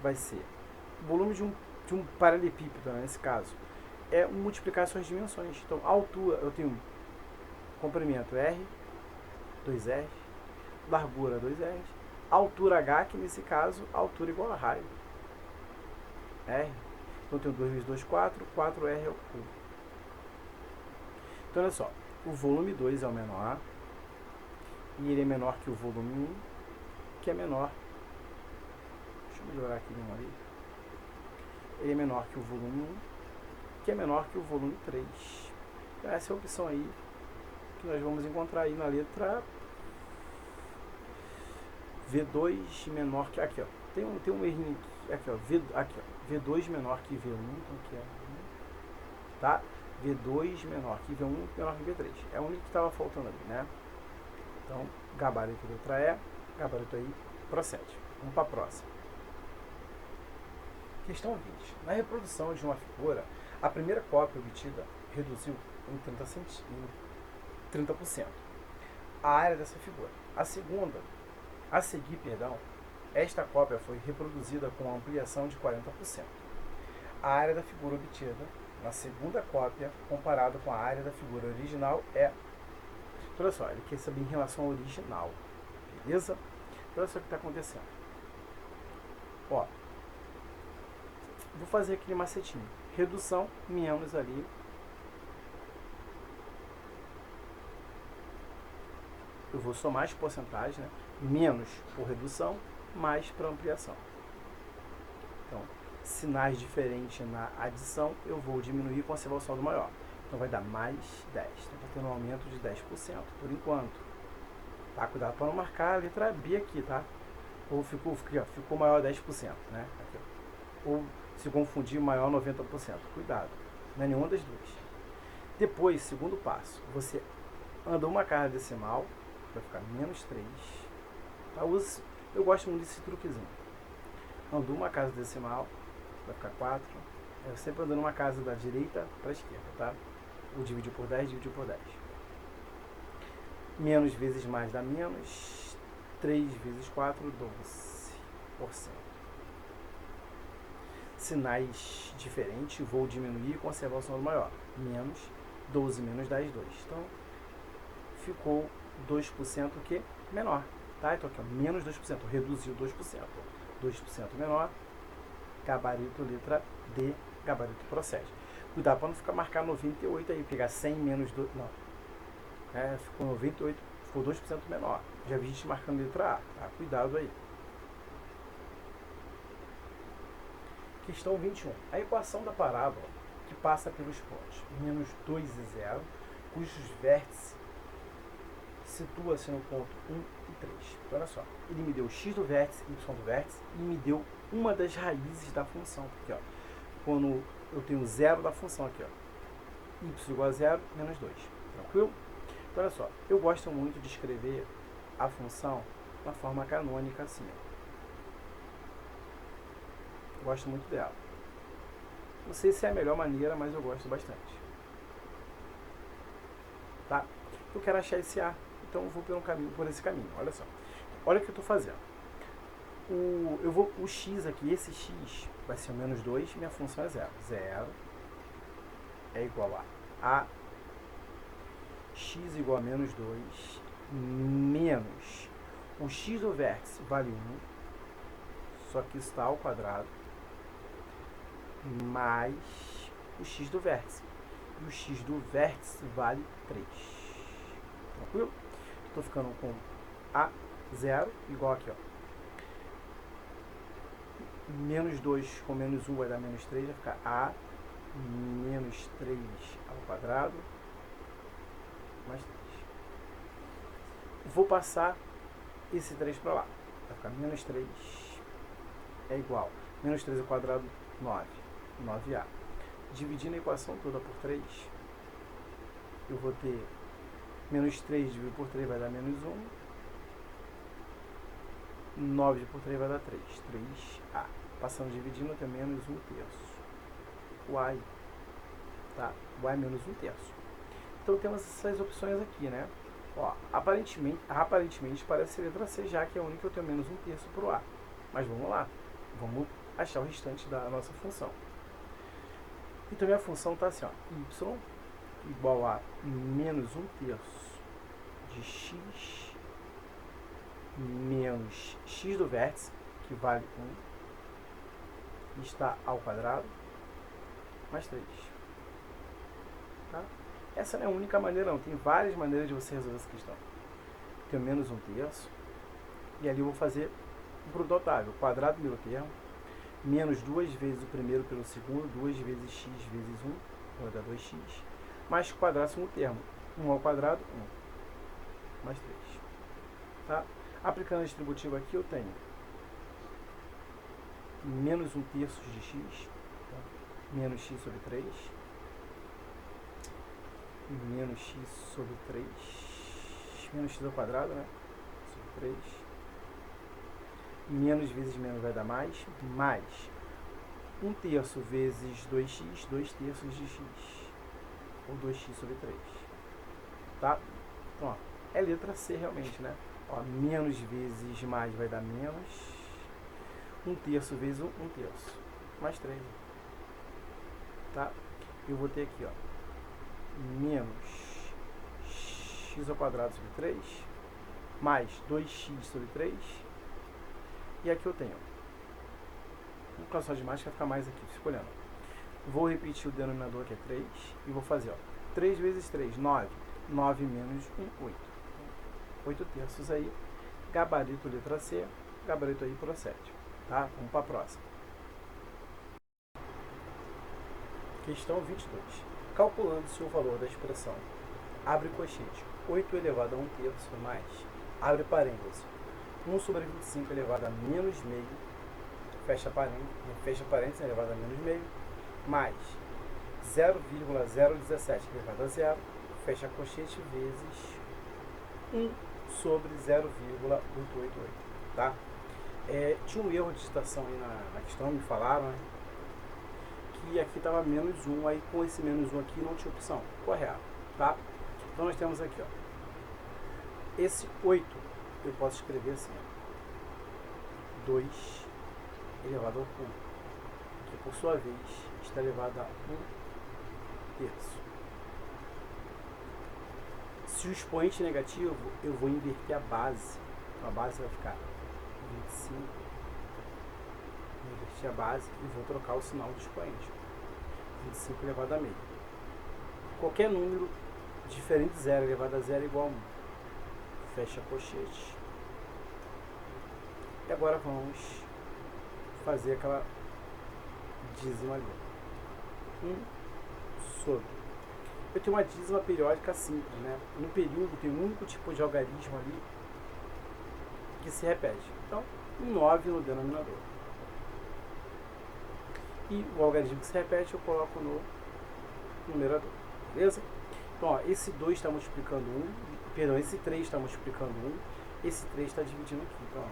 vai ser o volume de um paralelepípedo, né, nesse caso, é multiplicar suas dimensões. Então, a altura, eu tenho comprimento R, 2R, largura 2R, altura H, que nesse caso, a altura igual a raio, R. Então, eu tenho 2 vezes 2, 4, 4R ao cubo. Então, olha só, o volume 2 é o menor, e ele é menor que o volume 1, que é menor. Deixa eu melhorar aqui um ali. Ele é menor que o volume 1, que é menor que o volume 3. Então, essa é a opção aí que nós vamos encontrar aí na letra V2 menor que... Aqui, ó. Tem um errinho aqui, ó. V2 menor que V1. Então, aqui, ó. Tá? V2 menor que V1, menor que V3. É o único que estava faltando ali, né? Então, gabarito letra E, gabarito aí, procede. Vamos para a próxima. Questão 20. Na reprodução de uma figura, a primeira cópia obtida reduziu em 30% a área dessa figura. A seguir, esta cópia foi reproduzida com ampliação de 40%. A área da figura obtida na segunda cópia, comparado com a área da figura original, é... Olha só, ele quer saber em relação ao original. Beleza? Olha só o que está acontecendo. Ó, vou fazer aquele macetinho. Redução menos ali. Eu vou somar as porcentagens, né? Menos por redução, mais para ampliação. Então, sinais diferentes na adição, eu vou diminuir e conservar o saldo maior. Então vai dar mais 10. Então está tendo um aumento de 10% por enquanto. Tá? Cuidado para não marcar a letra B aqui, tá? Ou ficou maior 10%, né? Aqui, ou se confundir maior 90%. Cuidado, não é nenhuma das duas. Depois, segundo passo, você anda uma casa decimal, vai ficar menos 3. Tá? Eu gosto muito desse truquezinho. Andou uma casa decimal, vai ficar 4. Eu sempre andando uma casa da direita para a esquerda, tá? Ou dividir por 10, dividir por 10. Menos vezes mais dá menos. 3 vezes 4, 12%. Sinais diferentes, vou diminuir e conservar o saldo maior. Menos 12 menos 10, 2. Então, ficou 2% que menor. Tá? Então aqui, ó, menos 2%, reduziu 2%. 2% menor, gabarito letra D, gabarito procede. Cuidado para não ficar marcar 98 aí, pegar 100 menos 2, não. Ficou 98, ficou 2% menor. Já vi gente marcando letra A, tá? Cuidado aí. Questão 21. A equação da parábola que passa pelos pontos menos 2 e 0, cujos vértices situa-se no ponto 1 e 3. Então, olha só, ele me deu x do vértice, y do vértice, e me deu uma das raízes da função. Aqui, ó, quando eu tenho zero da função aqui, ó, y igual a 0, menos 2. Tranquilo? Então, olha só, eu gosto muito de escrever a função na forma canônica assim. Eu gosto muito dela. Não sei se é a melhor maneira, mas eu gosto bastante. Tá? Eu quero achar esse A, então eu vou por esse caminho. Olha só. Olha o que eu estou fazendo. O x aqui, esse x vai ser o menos 2, minha função é 0. 0 é igual a x igual a menos 2 menos o x do vértice vale 1, só que isso está ao quadrado, mais o x do vértice. E o x do vértice vale 3. Tranquilo? Estou ficando com A0 igual aqui, ó. Menos 2 com menos 1 vai dar menos 3, vai ficar A menos 3 ao quadrado mais 3. Vou passar esse 3 para lá. Vai ficar menos 3 é igual. Menos 3 ao quadrado, 9. 9A. Dividindo a equação toda por 3, eu vou ter menos 3 dividido por 3 vai dar menos 1. 9 por 3 vai dar 3. 3A. Passando dividindo, eu tenho menos 1 terço. O A, tá? O A é menos 1 terço. Então temos essas opções aqui, né? Ó, aparentemente parece ser letra C, já que é a única que eu tenho menos 1 terço para o A. Mas vamos lá. Vamos achar o restante da nossa função. Então minha função está assim, ó, y igual a menos 1 terço de x menos x do vértice, que vale 1, está ao quadrado, mais 3. Tá? Essa não é a única maneira não, tem várias maneiras de você resolver essa questão. Tenho menos 1/3, e ali eu vou fazer o produto notável, quadrado do primeiro termo, menos 2 vezes o primeiro pelo segundo, 2 vezes x vezes 1, vai dar 2x, mais quadrado segundo termo, 1 ao quadrado, 1, mais 3. Tá? Aplicando a distributiva aqui, eu tenho menos 1/3 de x, tá? Menos x sobre 3, menos x sobre 3, menos x ao quadrado, né? Sobre 3, menos vezes menos vai dar mais 1/3 vezes 2x, 2/3 de x, ou 2x sobre 3, tá? Então, ó, é letra C realmente, né? Ó, menos vezes mais vai dar menos 1/3 vezes 1/3, mais 3, tá? Eu vou ter aqui, ó, menos x ao quadrado sobre 3, mais 2x sobre 3, e aqui eu tenho, vou colocar só de mais que vai ficar mais aqui, fico olhando. Vou repetir o denominador que é 3, e vou fazer, ó, 3 vezes 3, 9, 9 menos 1, 8. 8/3 aí, gabarito letra C, gabarito aí procede, tá? Vamos para a próxima. Questão 22. Calculando-se o valor da expressão, abre colchete, 8 elevado a 1/3 mais, abre parênteses, 1 sobre 25 elevado a menos meio, fecha parênteses elevado a menos meio, mais 0,017 elevado a 0, fecha colchete, vezes 1 sobre 0,888, tá? Tinha um erro de digitação aí na questão, me falaram, né? Que aqui estava menos 1, aí com esse menos 1 aqui não tinha opção, correto, tá? Então nós temos aqui, ó, esse 8 eu posso escrever assim, ó, 2 elevado ao cubo, que por sua vez está elevado a 1/3. Se o expoente é negativo, eu vou inverter a base. Então a base vai ficar 25. Vou inverter a base e vou trocar o sinal do expoente. 25 elevado a meio. Qualquer número diferente de 0 elevado a 0 é igual a 1. Fecha colchete. E agora vamos fazer aquela dízima ali. 1 sobre. Eu tenho uma dízima periódica simples, né? No período tem um único tipo de algarismo ali que se repete. Então, 9 no denominador. E o algarismo que se repete eu coloco no numerador. Beleza? Então, ó, esse 2 está multiplicando 1, perdão, esse 3 está multiplicando 1, esse 3 está dividindo aqui. Então, ó,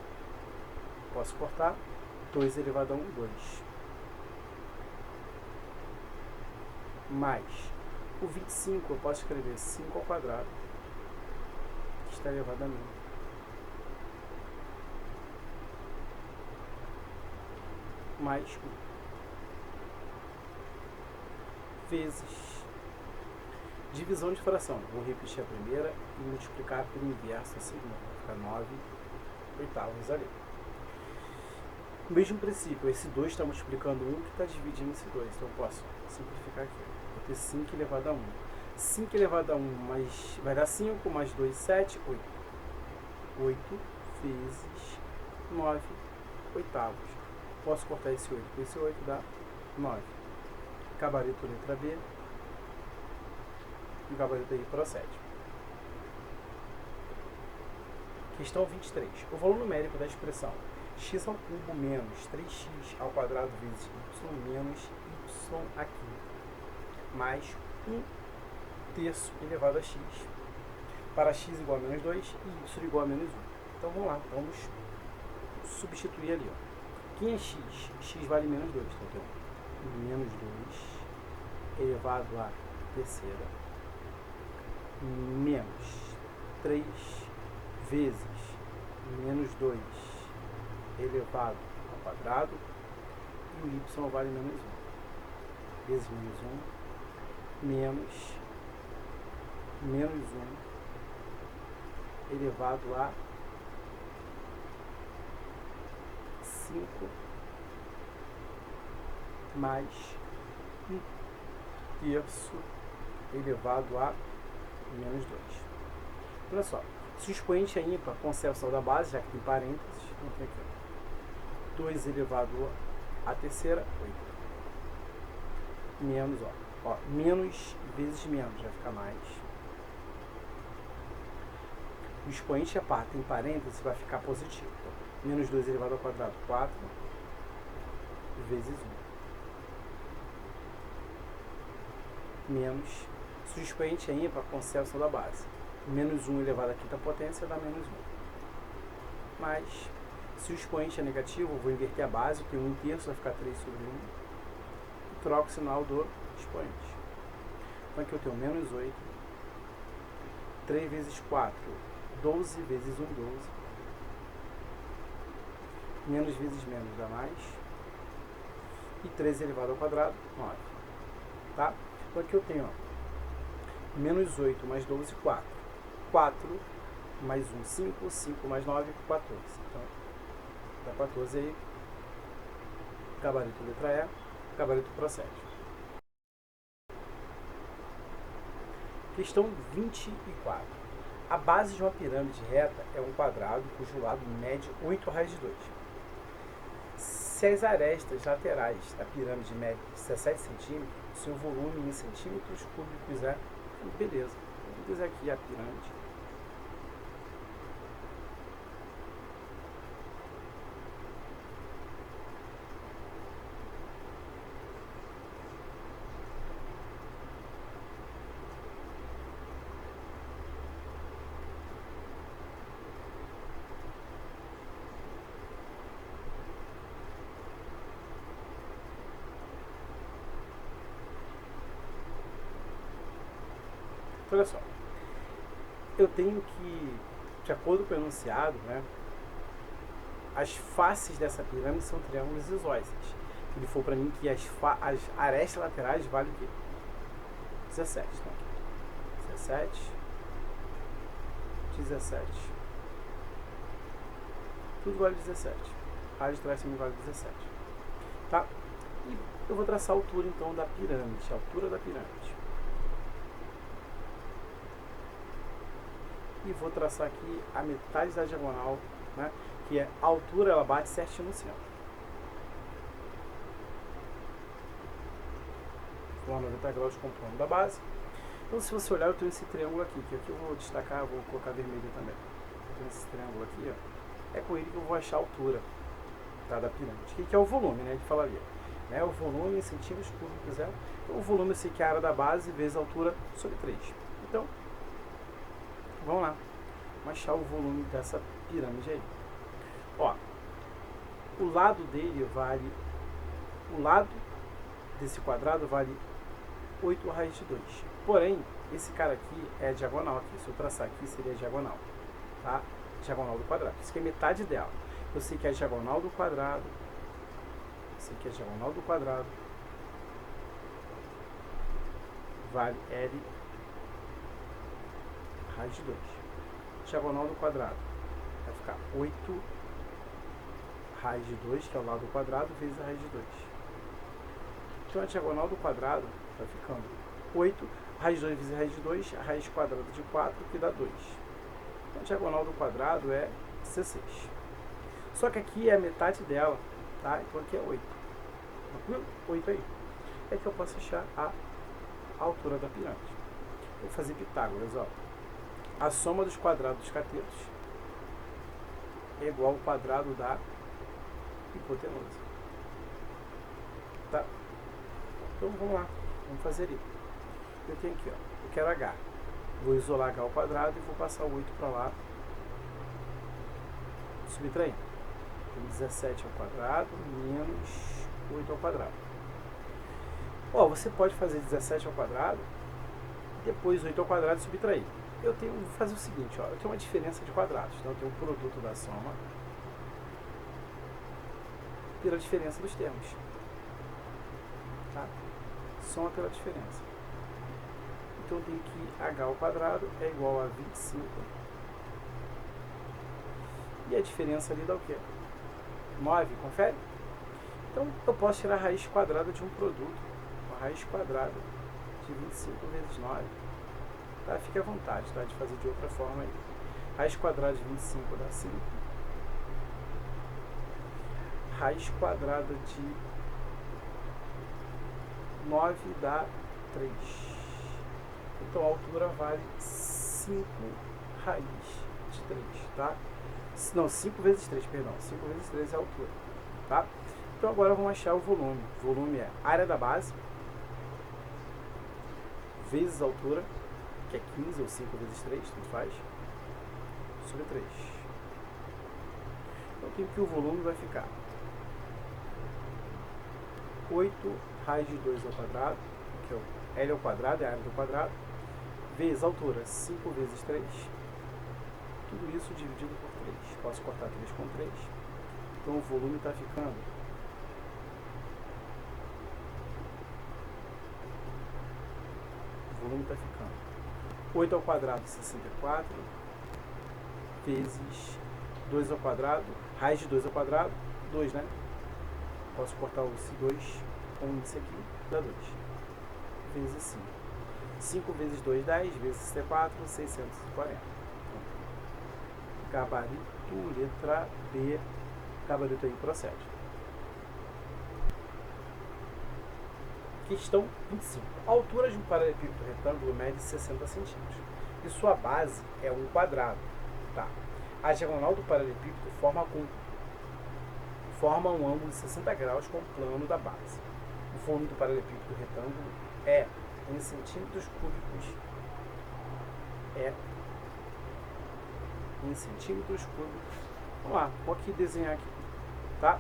posso cortar, 2 elevado a 1, 2. Mais o 25, eu posso escrever 5 ao quadrado, que está elevado a 1000. Mais 1. Vezes divisão de fração. Vou repetir a primeira e multiplicar pelo inverso a segunda. Vai ficar 9 oitavos ali. O mesmo princípio, esse 2 está multiplicando 1 que está dividindo esse 2. Então eu posso simplificar aqui. Vou ter 5 elevado a 1. 5 elevado a 1 mais, vai dar 5, mais 2, 7, 8. 8 vezes 9 oitavos. Posso cortar esse 8 com esse 8, dá 9. Gabarito letra B. E o gabarito aí procede. Questão 23. O valor numérico da expressão x ao cubo menos 3x ao quadrado vezes y menos y aqui, mais 1/3 elevado a x, para x igual a menos 2 e y igual a menos 1. Então vamos lá, vamos substituir ali. Ó. Quem é x? X vale menos 2. Então tem menos 2 elevado a terceira menos 3 vezes menos 2 elevado ao quadrado, e o y vale menos 1, vezes menos 1, menos 1 elevado a 5 mais 1/3 elevado a menos 2. Olha só, se o expoente é ímpar, conserva o saldo da base, já que tem parênteses, então tem aqui 2 elevado à terceira, 8. Menos, ó, menos vezes menos, vai ficar mais. O expoente é par, tem parênteses, vai ficar positivo. Então, menos 2 elevado ao quadrado, 4 vezes 1. Menos, se o expoente é ímpar, conserva o saldo da base. Menos 1 elevado à quinta potência dá menos 1. Mas, se o expoente é negativo, eu vou inverter a base, porque 1/3 vai ficar 3 sobre 1. E troco o sinal do expoente. Então aqui eu tenho menos 8. 3 vezes 4, 12 vezes 1, 12. Menos vezes menos dá mais. E 3 elevado ao quadrado, 9. Tá? Então aqui eu tenho, ó, menos 8 mais 12, 4. 4 mais 1, 5. 5 mais 9, 14. Então, dá 14 aí. Gabarito letra E. Gabarito procede. Questão 24. A base de uma pirâmide reta é um quadrado cujo lado mede 8 raiz de 2. Se as arestas laterais da pirâmide medem 17 centímetros, seu volume em centímetros cúbicos é... Beleza. Vamos dizer aqui a pirâmide. Então, olha só, eu tenho que, de acordo com o enunciado, né, as faces dessa pirâmide são triângulos isósceles. Ele falou para mim que as arestas laterais valem o quê? 17. Então, 17, 17. Tudo vale 17. A área de trás também vale 17. Tá? E eu vou traçar a altura, então, da pirâmide. A altura da pirâmide. E vou traçar aqui a metade da diagonal, né, que é a altura, ela bate certinho no centro. Vou 90 graus com o plano da base. Então, se você olhar, eu tenho esse triângulo aqui, que aqui eu vou destacar, vou colocar vermelho também. Eu tenho esse triângulo aqui, ó. É com ele que eu vou achar a altura, tá, da pirâmide. O que é o volume, né? Ele falaria. Né, o volume em centímetros cúbicos é... Então, o volume eu sei que é a área da base vezes a altura sobre 3. Então, vamos lá. Vamos achar o volume dessa pirâmide aí. Ó, o lado dele vale... O lado desse quadrado vale 8 raiz de 2. Porém, esse cara aqui é diagonal aqui. Se eu traçar aqui, seria diagonal. Tá? Diagonal do quadrado. Isso aqui é metade dela. Eu sei que a diagonal do quadrado... Isso aqui é a diagonal do quadrado. Vale L raiz de 2. Diagonal do quadrado vai ficar 8 raiz de 2, que é o lado do quadrado, vezes a raiz de 2. Então a diagonal do quadrado vai ficando 8, raiz de 2 vezes a raiz de 2, a raiz quadrada de 4, que dá 2. Então a diagonal do quadrado é 16. Só que aqui é a metade dela, tá? Então aqui é 8. Tranquilo? 8 aí. É que eu posso achar a altura da pirâmide. Vou fazer Pitágoras, ó. A soma dos quadrados dos catetos é igual ao quadrado da hipotenusa. Tá? Então vamos lá, vamos fazer isso. Eu tenho aqui, ó, eu quero H. Vou isolar H ao quadrado e vou passar o 8 para lá. Subtraindo. Então 17 ao quadrado menos 8 ao quadrado. Ó, você pode fazer 17 ao quadrado, depois 8 ao quadrado e subtrair. Vou fazer o seguinte, ó, eu tenho uma diferença de quadrados, então eu tenho o produto da soma pela diferença dos termos. Tá? Soma pela diferença. Então eu tenho que H ao quadrado é igual a 25. E a diferença ali dá o quê? 9, confere? Então eu posso tirar a raiz quadrada de um produto. A raiz quadrada de aqui 25 vezes 9. Tá? Fique à vontade, tá? De fazer de outra forma aí. Raiz quadrada de 25 dá 5. Raiz quadrada de 9 dá 3. Então a altura vale 5 raiz de 3, tá? Não, 5 vezes 3, perdão. 5 vezes 3 é a altura, tá? Então agora vamos achar o volume. O volume é área da base vezes a altura, que é 15 ou 5 vezes 3, tanto faz, sobre 3. Então aqui que o volume vai ficar 8 raiz de 2 ao quadrado, que é o L ao quadrado, é a área do quadrado, vezes a altura, 5 vezes 3, tudo isso dividido por 3. Posso cortar 3 com 3. Então o volume está ficando o volume está ficando 8 ao quadrado, 64, vezes 2 ao quadrado, raiz de 2 ao quadrado, 2, né? Posso cortar esse 2 com esse aqui, dá 2. Vezes 5. 5 vezes 2, 10, vezes 64, 640. Gabarito, letra B. Gabarito aí procede. Questão 25. A altura de um paralelepípedo retângulo mede 60 centímetros e sua base é um quadrado. Tá. A diagonal do paralelepípedo forma um ângulo de 60 graus com o plano da base. O volume do paralelepípedo retângulo é em centímetros cúbicos. Em centímetros cúbicos. Vamos lá, vou aqui desenhar aqui, tá?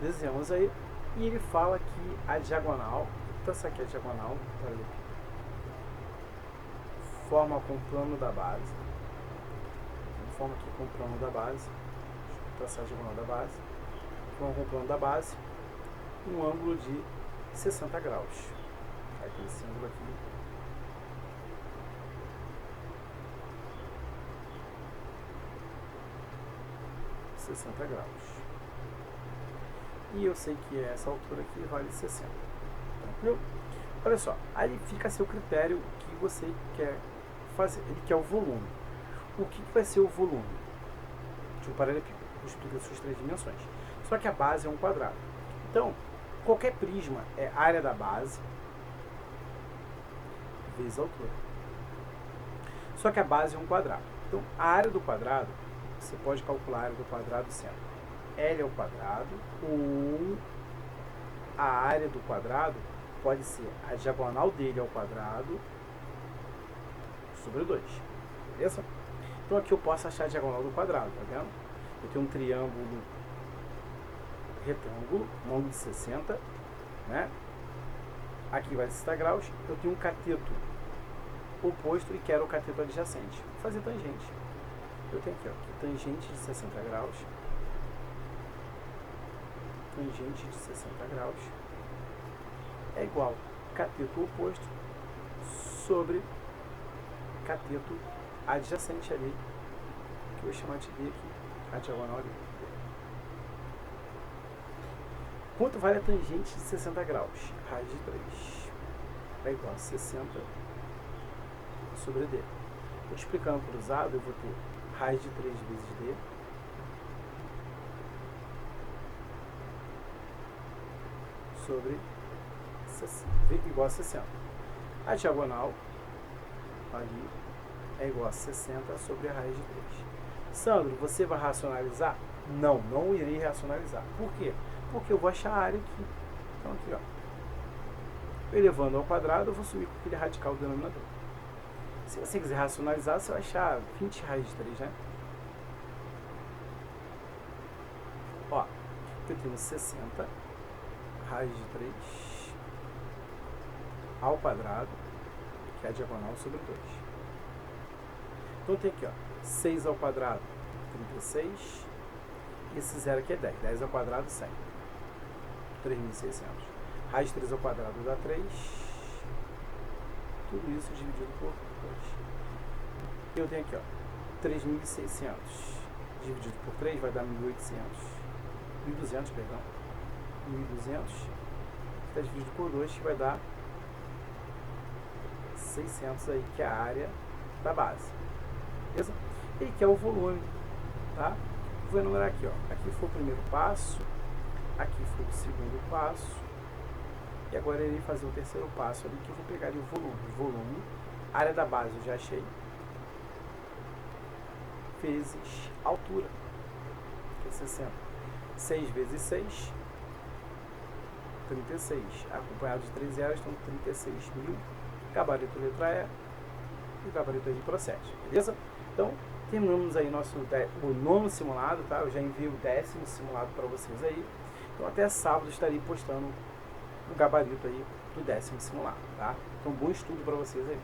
Desenhamos aí, e ele fala que a diagonal, então essa aqui é a diagonal, forma com o plano da base, forma aqui com o plano da base, deixa eu traçar a diagonal da base, forma com o plano da base, um ângulo de 60 graus, aqui esse ângulo aqui, graus. E eu sei que essa altura aqui vale 60. Tranquilo? Olha só, aí fica a seu critério o que você quer fazer. Ele quer o volume. O que vai ser o volume de um paralelepípedo? Explica suas 3 dimensões. Só que a base é um quadrado. Então, qualquer prisma é área da base vezes a altura. Só que a base é um quadrado. Então, a área do quadrado, você pode calcular a área do quadrado sendo L ao quadrado, ou a área do quadrado pode ser a diagonal dele ao quadrado sobre 2. Beleza? Então aqui eu posso achar a diagonal do quadrado, tá vendo? Eu tenho um triângulo retângulo, um ângulo de 60, né? Aqui vai 60 graus. Eu tenho um cateto oposto e quero o cateto adjacente. Vou fazer tangente. Eu tenho aqui, ó, tangente de 60 graus. Tangente de 60 graus é igual cateto oposto sobre cateto adjacente ali, que eu vou chamar de B aqui, a diagonal ali. Quanto vale a tangente de 60 graus? Raiz de 3 é igual a 60 sobre D. Multiplicando cruzado, eu vou ter raiz de 3 vezes D sobre igual a 60. A diagonal ali é igual a 60 sobre a raiz de 3. Sandro, você vai racionalizar? Não, não irei racionalizar. Por quê? Porque eu vou achar a área aqui. Então aqui, ó. elevando ao quadrado, eu vou subir com aquele radical do denominador. Se você quiser racionalizar, você vai achar 20 raiz de 3, né? Ó, eu tenho 60 raiz de 3 ao quadrado, que é a diagonal sobre 2. Então tem aqui, ó, 6 ao quadrado, 36. Esse zero aqui é 10. 10 ao quadrado, 100. 3.600. Raiz de 3 ao quadrado dá 3. Tudo isso dividido por 2. Eu tenho aqui, ó, 3.600 dividido por 3 vai dar 1.800. 1.200, perdão. 1.200 está dividido por 2, que vai dar 600 aí, que é a área da base. Beleza? E que é o volume, tá? Vou enumerar aqui, ó. Aqui foi o primeiro passo, aqui foi o segundo passo, e agora eu irei fazer o terceiro passo ali, que eu vou pegar ali o volume. Volume, área da base eu já achei, vezes altura, que é 60. 6 vezes 6, 36. Acompanhado de 3 zeros, então 36.000. Gabarito letra E e gabarito aí procede, beleza? Então, terminamos aí o nono simulado, tá? Eu já enviei o 10º simulado para vocês aí. Então, até sábado estarei postando o gabarito aí do 10º simulado, tá? Então, bom estudo para vocês aí.